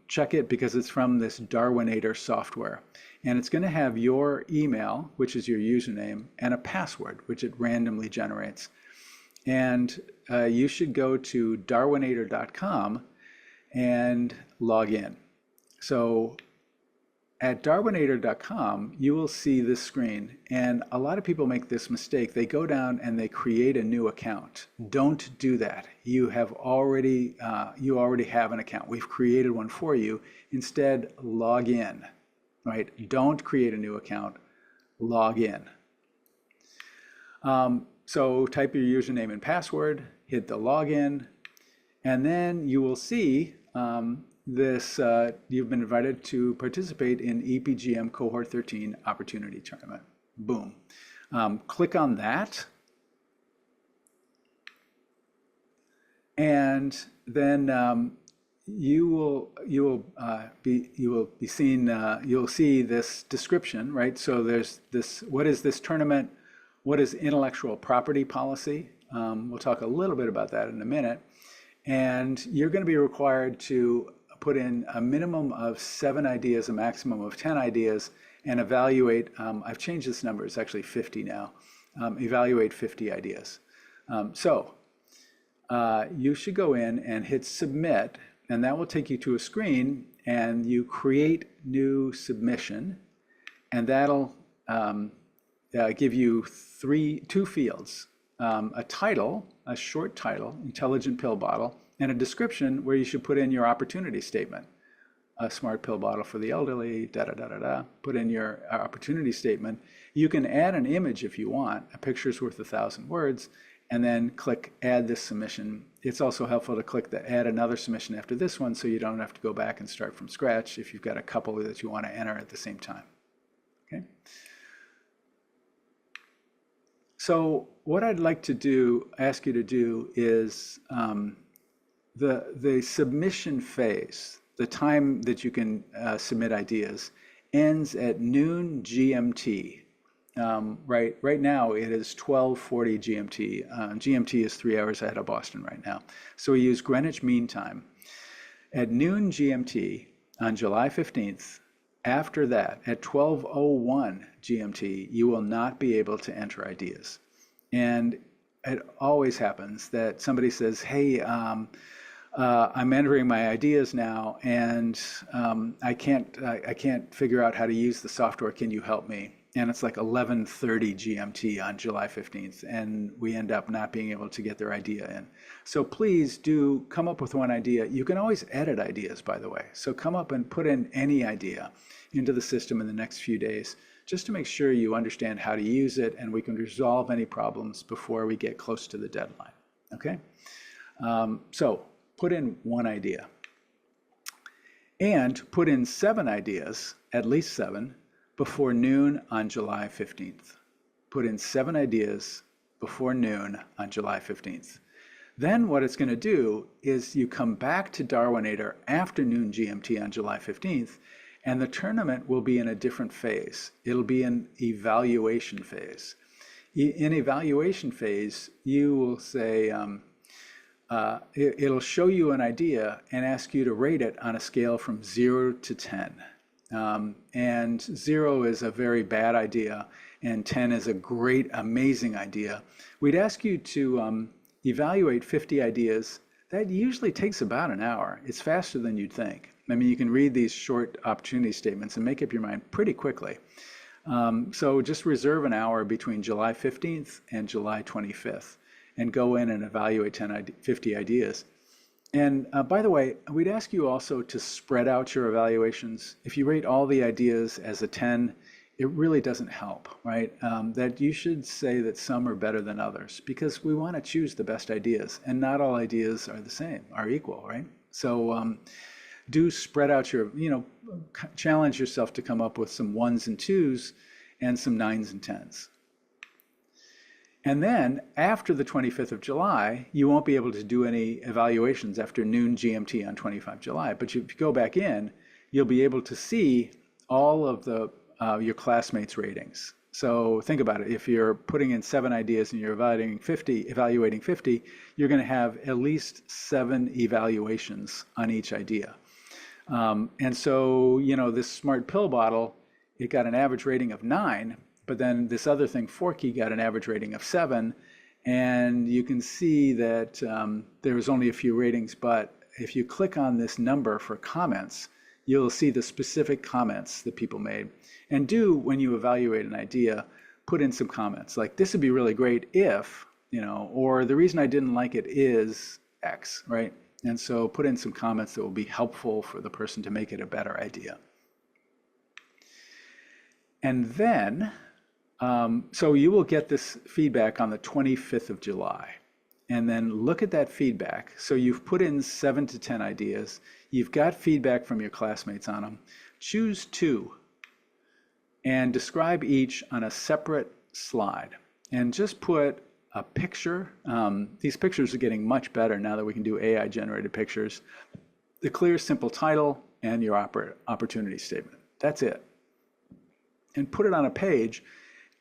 Check it because it's from this Darwinator software. And it's going to have your email, which is your username, and a password, which it randomly generates. And you should go to darwinator.com and log in. So at darwinator.com, you will see this screen, and a lot of people make this mistake. They go down and they create a new account. Don't do that. You already have an account. We've created one for you. Instead, log in, right? Don't create a new account. Log in. So type your username and password, hit the login, and then you will see you've been invited to participate in EPGM Cohort 13 Opportunity Tournament. Boom. Click on that. And then you'll see this description, right? So there's this, what is this tournament? What is intellectual property policy? We'll talk a little bit about that in a minute. And you're going to be required to put in a minimum of 7 ideas, a maximum of 10 ideas, and evaluate, I've changed this number, it's actually 50 now, evaluate 50 ideas. You should go in and hit submit, and that will take you to a screen, and you create new submission, and that'll give you two fields, a title, a short title, Intelligent Pill Bottle, and a description where you should put in your opportunity statement. A smart pill bottle for the elderly, da-da-da-da-da. Put in your opportunity statement. You can add an image if you want. A picture's worth 1,000 words, and then click Add this submission. It's also helpful to click the Add another submission after this one so you don't have to go back and start from scratch if you've got a couple that you want to enter at the same time. Okay. So what I'd like to ask you to do is the submission phase, the time that you can submit ideas, ends at noon GMT. Right now it is 12:40 GMT. GMT is 3 hours ahead of Boston right now. So we use Greenwich Mean Time. At noon GMT on July 15th, after that, at 12:01 GMT, you will not be able to enter ideas. And it always happens that somebody says, hey, I'm entering my ideas now, and I can't figure out how to use the software. Can you help me? And it's like 11:30 GMT on July 15th, and we end up not being able to get their idea in. So please do come up with one idea. You can always edit ideas, by the way. So come up and put in any idea into the system in the next few days, just to make sure you understand how to use it and we can resolve any problems before we get close to the deadline. Okay? So put in one idea. And put in 7 ideas, at least 7, before noon on July 15th. Put in 7 ideas before noon on July 15th. Then what it's going to do is you come back to Darwinator after noon GMT on July 15th, and the tournament will be in a different phase. It'll be an evaluation phase. In evaluation phase, you will say, it'll show you an idea and ask you to rate it on a scale from 0 to 10. And 0 is a very bad idea, and 10 is a great, amazing idea. We'd ask you to evaluate 50 ideas. That usually takes about an hour. It's faster than you'd think. I mean, you can read these short opportunity statements and make up your mind pretty quickly. So just reserve an hour between July 15th and July 25th and go in and evaluate 50 ideas. And by the way, we'd ask you also to spread out your evaluations. If you rate all the ideas as a 10, it really doesn't help, right? That you should say that some are better than others, because we want to choose the best ideas, and not all ideas are the same, are equal, right? So do spread out your, challenge yourself to come up with some 1s and 2s and some 9s and 10s. And then after the 25th of July, you won't be able to do any evaluations after noon GMT on 25 July. But if you go back in, you'll be able to see all of your classmates' ratings. So think about it. If you're putting in 7 ideas and you're evaluating 50, you're going to have at least 7 evaluations on each idea. And so, this smart pill bottle, it got an average rating of 9. But then this other thing, Forky, got an average rating of 7, And you can see that there was only a few ratings, but if you click on this number for comments, you'll see the specific comments that people made. And do, when you evaluate an idea, put in some comments like, this would be really great if, or the reason I didn't like it is X, right? And so put in some comments that will be helpful for the person to make it a better idea. And then, so you will get this feedback on the 25th of July. And then look at that feedback. So you've put in 7 to 10 ideas. You've got feedback from your classmates on them. Choose 2 and describe each on a separate slide. And just put a picture. These pictures are getting much better now that we can do AI generated pictures. The clear, simple title and your opportunity statement. That's it. And put it on a page,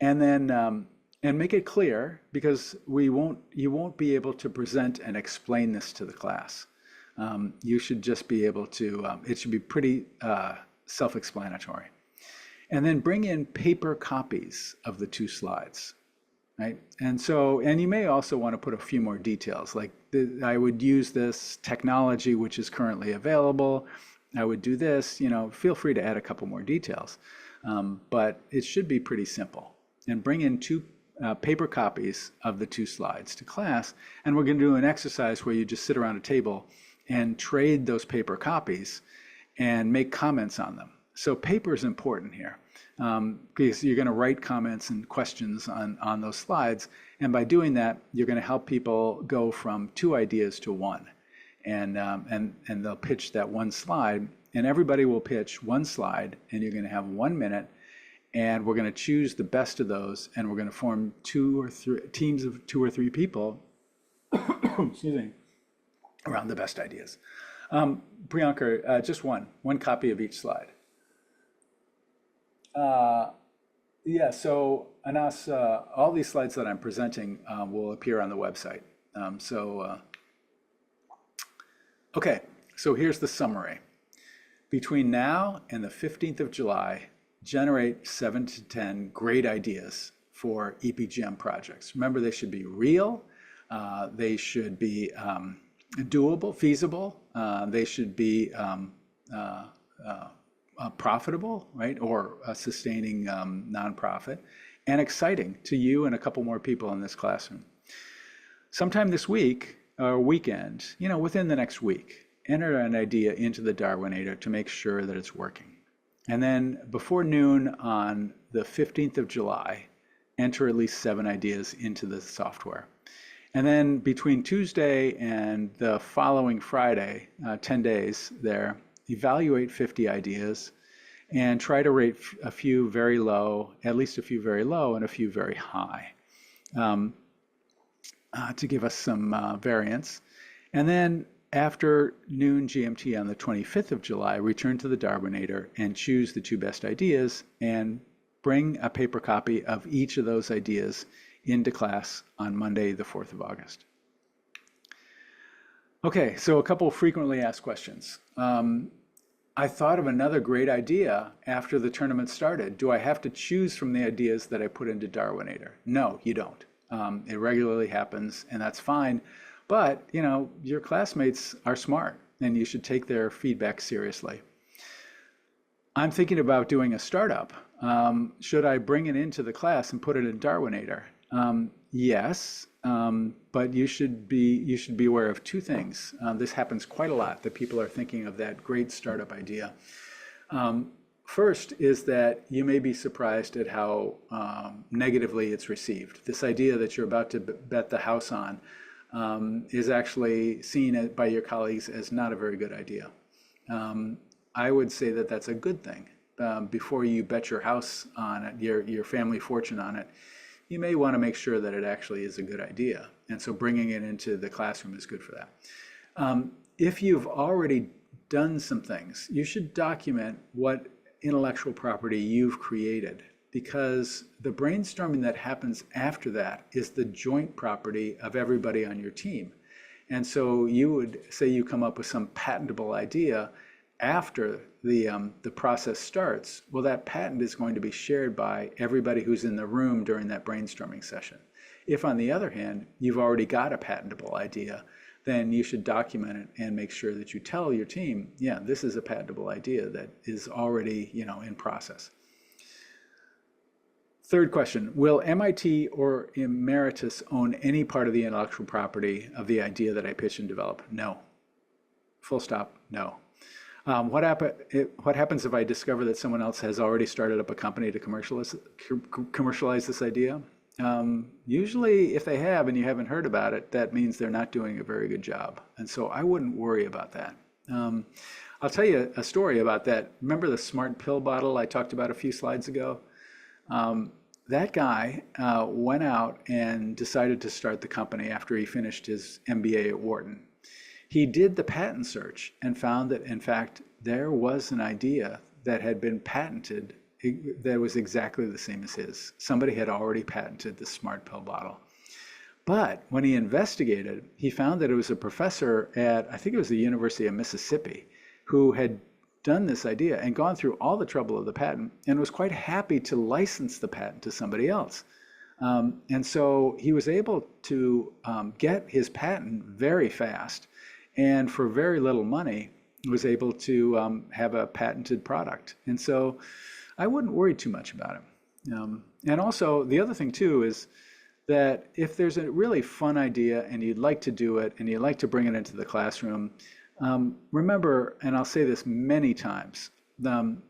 and then and make it clear, because you won't be able to present and explain this to the class. You should just be able to. It should be pretty self-explanatory. And then bring in paper copies of the 2 slides, right? And you may also want to put a few more details, like I would use this technology which is currently available. I would do this. Feel free to add a couple more details. But it should be pretty simple. And bring in 2 paper copies of the 2 slides to class. And we're going to do an exercise where you just sit around a table and trade those paper copies and make comments on them. So paper is important here, because you're going to write comments and questions on those slides. And by doing that, you're going to help people go from 2 ideas to 1. And they'll pitch that 1 slide. And everybody will pitch 1 slide, and you're going to have 1 minute, and we're going to choose the best of those, and we're going to form 2 or 3 teams of 2 or 3 people, excuse me, around the best ideas. Priyanka, just one copy of each slide. Yeah, so Anas, all these slides that I'm presenting will appear on the website. Okay, so here's the summary. Between now and the 15th of July, generate 7 to 10 great ideas for EPGM projects. Remember, they should be real, they should be doable, feasible, they should be profitable, right, or a sustaining nonprofit, and exciting to you and a couple more people in this classroom. Sometime this week or weekend, within the next week, enter an idea into the Darwinator to make sure that it's working. And then before noon on the 15th of July, enter at least 7 ideas into the software. And then between Tuesday and the following Friday, 10 days there, evaluate 50 ideas and try to rate a few very low, at least a few very low and a few very high, to give us some variance. And then after noon GMT on the 25th of July, return to the Darwinator and choose the 2 best ideas and bring a paper copy of each of those ideas into class on Monday, the 4th of August. Okay, so a couple of frequently asked questions. I thought of another great idea after the tournament started. Do I have to choose from the ideas that I put into Darwinator? No, you don't. It regularly happens, and that's fine. But, your classmates are smart, and you should take their feedback seriously. I'm thinking about doing a startup. Should I bring it into the class and put it in Darwinator? Yes, but you should be aware of 2 things. This happens quite a lot, that people are thinking of that great startup idea. First is that you may be surprised at how negatively it's received. This idea that you're about to bet the house on is actually seen by your colleagues as not a very good idea. I would say that that's a good thing. Before you bet your house on it, your family fortune on it, you may want to make sure that it actually is a good idea. And so bringing it into the classroom is good for that. If you've already done some things, you should document what intellectual property you've created, because the brainstorming that happens after that is the joint property of everybody on your team. And so you would say you come up with some patentable idea after the process starts. Well, that patent is going to be shared by everybody who's in the room during that brainstorming session. If, on the other hand, you've already got a patentable idea, then you should document it and make sure that you tell your team, yeah, this is a patentable idea that is already, in process. Third question, will MIT or Emeritus own any part of the intellectual property of the idea that I pitch and develop? No. Full stop, no. What happens if I discover that someone else has already started up a company to commercialize this idea? Usually, if they have and you haven't heard about it, that means they're not doing a very good job. And so I wouldn't worry about that. I'll tell you a story about that. Remember the smart pill bottle I talked about a few slides ago? That guy went out and decided to start the company after he finished his MBA at Wharton. He did the patent search and found that, in fact, there was an idea that had been patented that was exactly the same as his. Somebody had already patented the smart pill bottle. But when he investigated, he found that it was a professor at, I think it was the University of Mississippi, who had done this idea and gone through all the trouble of the patent and was quite happy to license the patent to somebody else. And so he was able to get his patent very fast, and for very little money was able to have a patented product. And so I wouldn't worry too much about it. And also the other thing too is that if there's a really fun idea and you'd like to do it and you'd like to bring it into the classroom, remember, and I'll say this many times,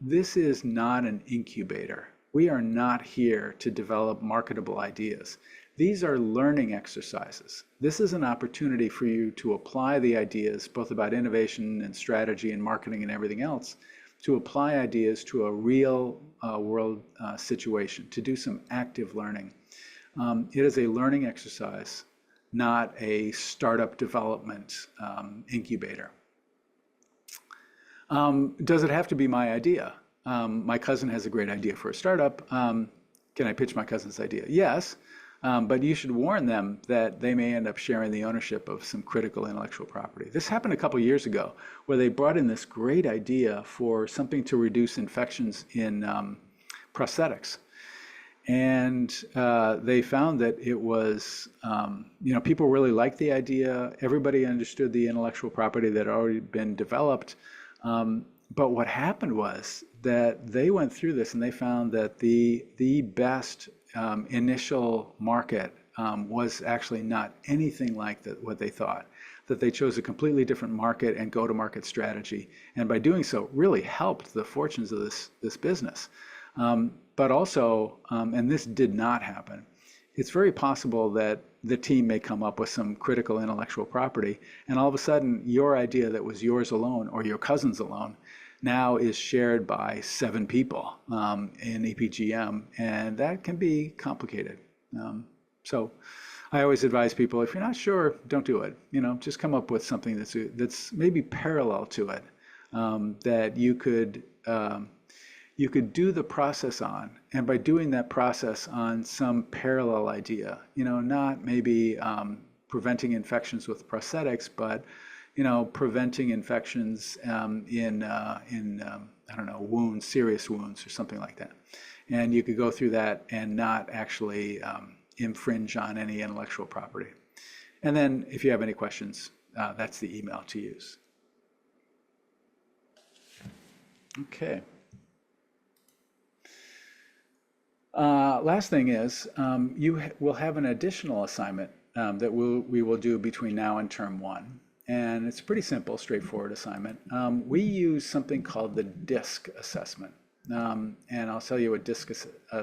this is not an incubator. We are not here to develop marketable ideas. These are learning exercises. This is an opportunity for you to apply the ideas, both about innovation and strategy and marketing and everything else, to apply ideas to a real world situation, to do some active learning. It is a learning exercise, not a startup development incubator. Does it have to be my idea? My cousin has a great idea for a startup. Can I pitch my cousin's idea? Yes, but you should warn them that they may end up sharing the ownership of some critical intellectual property. This happened a couple years ago where they brought in this great idea for something to reduce infections in prosthetics. And they found that it was, people really liked the idea. Everybody understood the intellectual property that had already been developed. But what happened was that they went through this and they found that the best initial market was actually not anything like what they thought, that they chose a completely different market and go-to-market strategy. And by doing so, really helped the fortunes of this business. But also, and this did not happen, it's very possible that the team may come up with some critical intellectual property, and all of a sudden, your idea that was yours alone or your cousin's alone now is shared by 7 people in EPGM, and that can be complicated. So I always advise people, if you're not sure, don't do it. Just come up with something that's maybe parallel to it, that you could do the process on, and by doing that process on some parallel idea, not maybe preventing infections with prosthetics, but preventing infections in I don't know, wounds, serious wounds, or something like that. And you could go through that and not actually infringe on any intellectual property. And then, if you have any questions, that's the email to use. Okay. Last thing is, you will have an additional assignment that we will do between now and term 1. And it's a pretty simple, straightforward assignment. We use something called the DISC assessment. And I'll tell you what DISC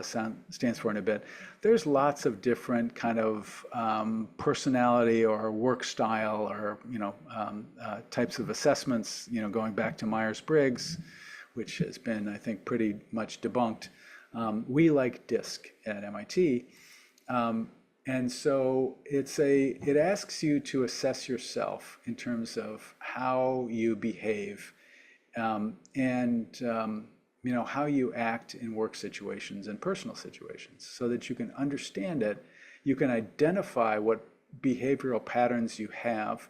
stands for in a bit. There's lots of different kind of personality or work style or types of assessments, going back to Myers-Briggs, which has been, I think, pretty much debunked. We like DISC at MIT. And so it asks you to assess yourself in terms of how you behave and how you act in work situations and personal situations, so that you can understand it, you can identify what behavioral patterns you have,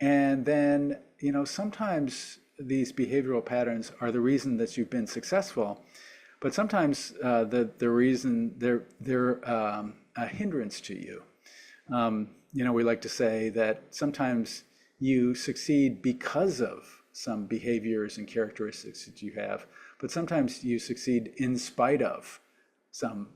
and then sometimes these behavioral patterns are the reason that you've been successful, But sometimes the reason they're a hindrance to you. We like to say that sometimes you succeed because of some behaviors and characteristics that you have, but sometimes you succeed in spite of some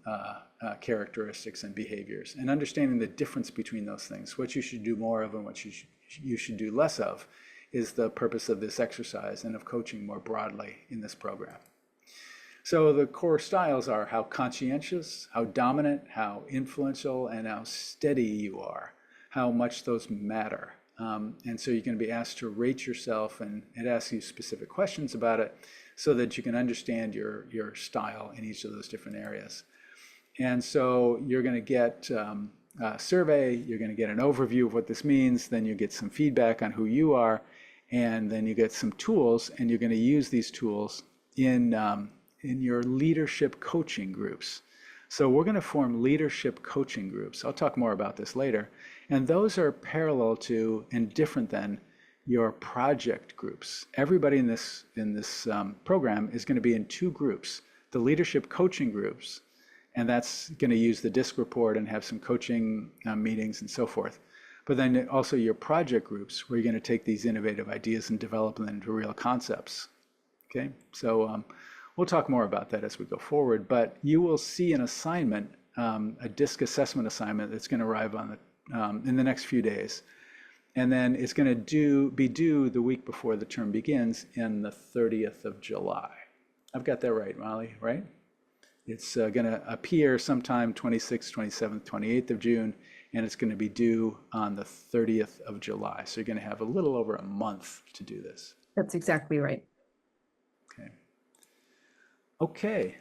characteristics and behaviors. And understanding the difference between those things, what you should do more of and what you should do less of, is the purpose of this exercise and of coaching more broadly in this program. So the core styles are how conscientious, how dominant, how influential, and how steady you are, how much those matter. And so you're going to be asked to rate yourself, and it asks you specific questions about it so that you can understand your style in each of those different areas. And so you're going to get a survey, you're going to get an overview of what this means, then you get some feedback on who you are, and then you get some tools, and you're going to use these tools in your leadership coaching groups. So we're going to form leadership coaching groups. I'll talk more about this later. And those are parallel to and different than your project groups. Everybody in this program is going to be in two groups: the leadership coaching groups, and that's going to use the DISC report and have some coaching meetings and so forth. But then also your project groups, where you're going to take these innovative ideas and develop them into real concepts. Okay, so we'll talk more about that as we go forward, but you will see an assignment, a DISC assessment assignment that's going to arrive on in the next few days. And then it's going to be due the week before the term begins, in the 30th of July. I've got that right, Molly, right? It's going to appear sometime 26th, 27th, 28th of June, and it's going to be due on the 30th of July. So you're going to have a little over a month to do this. That's exactly right. Okay.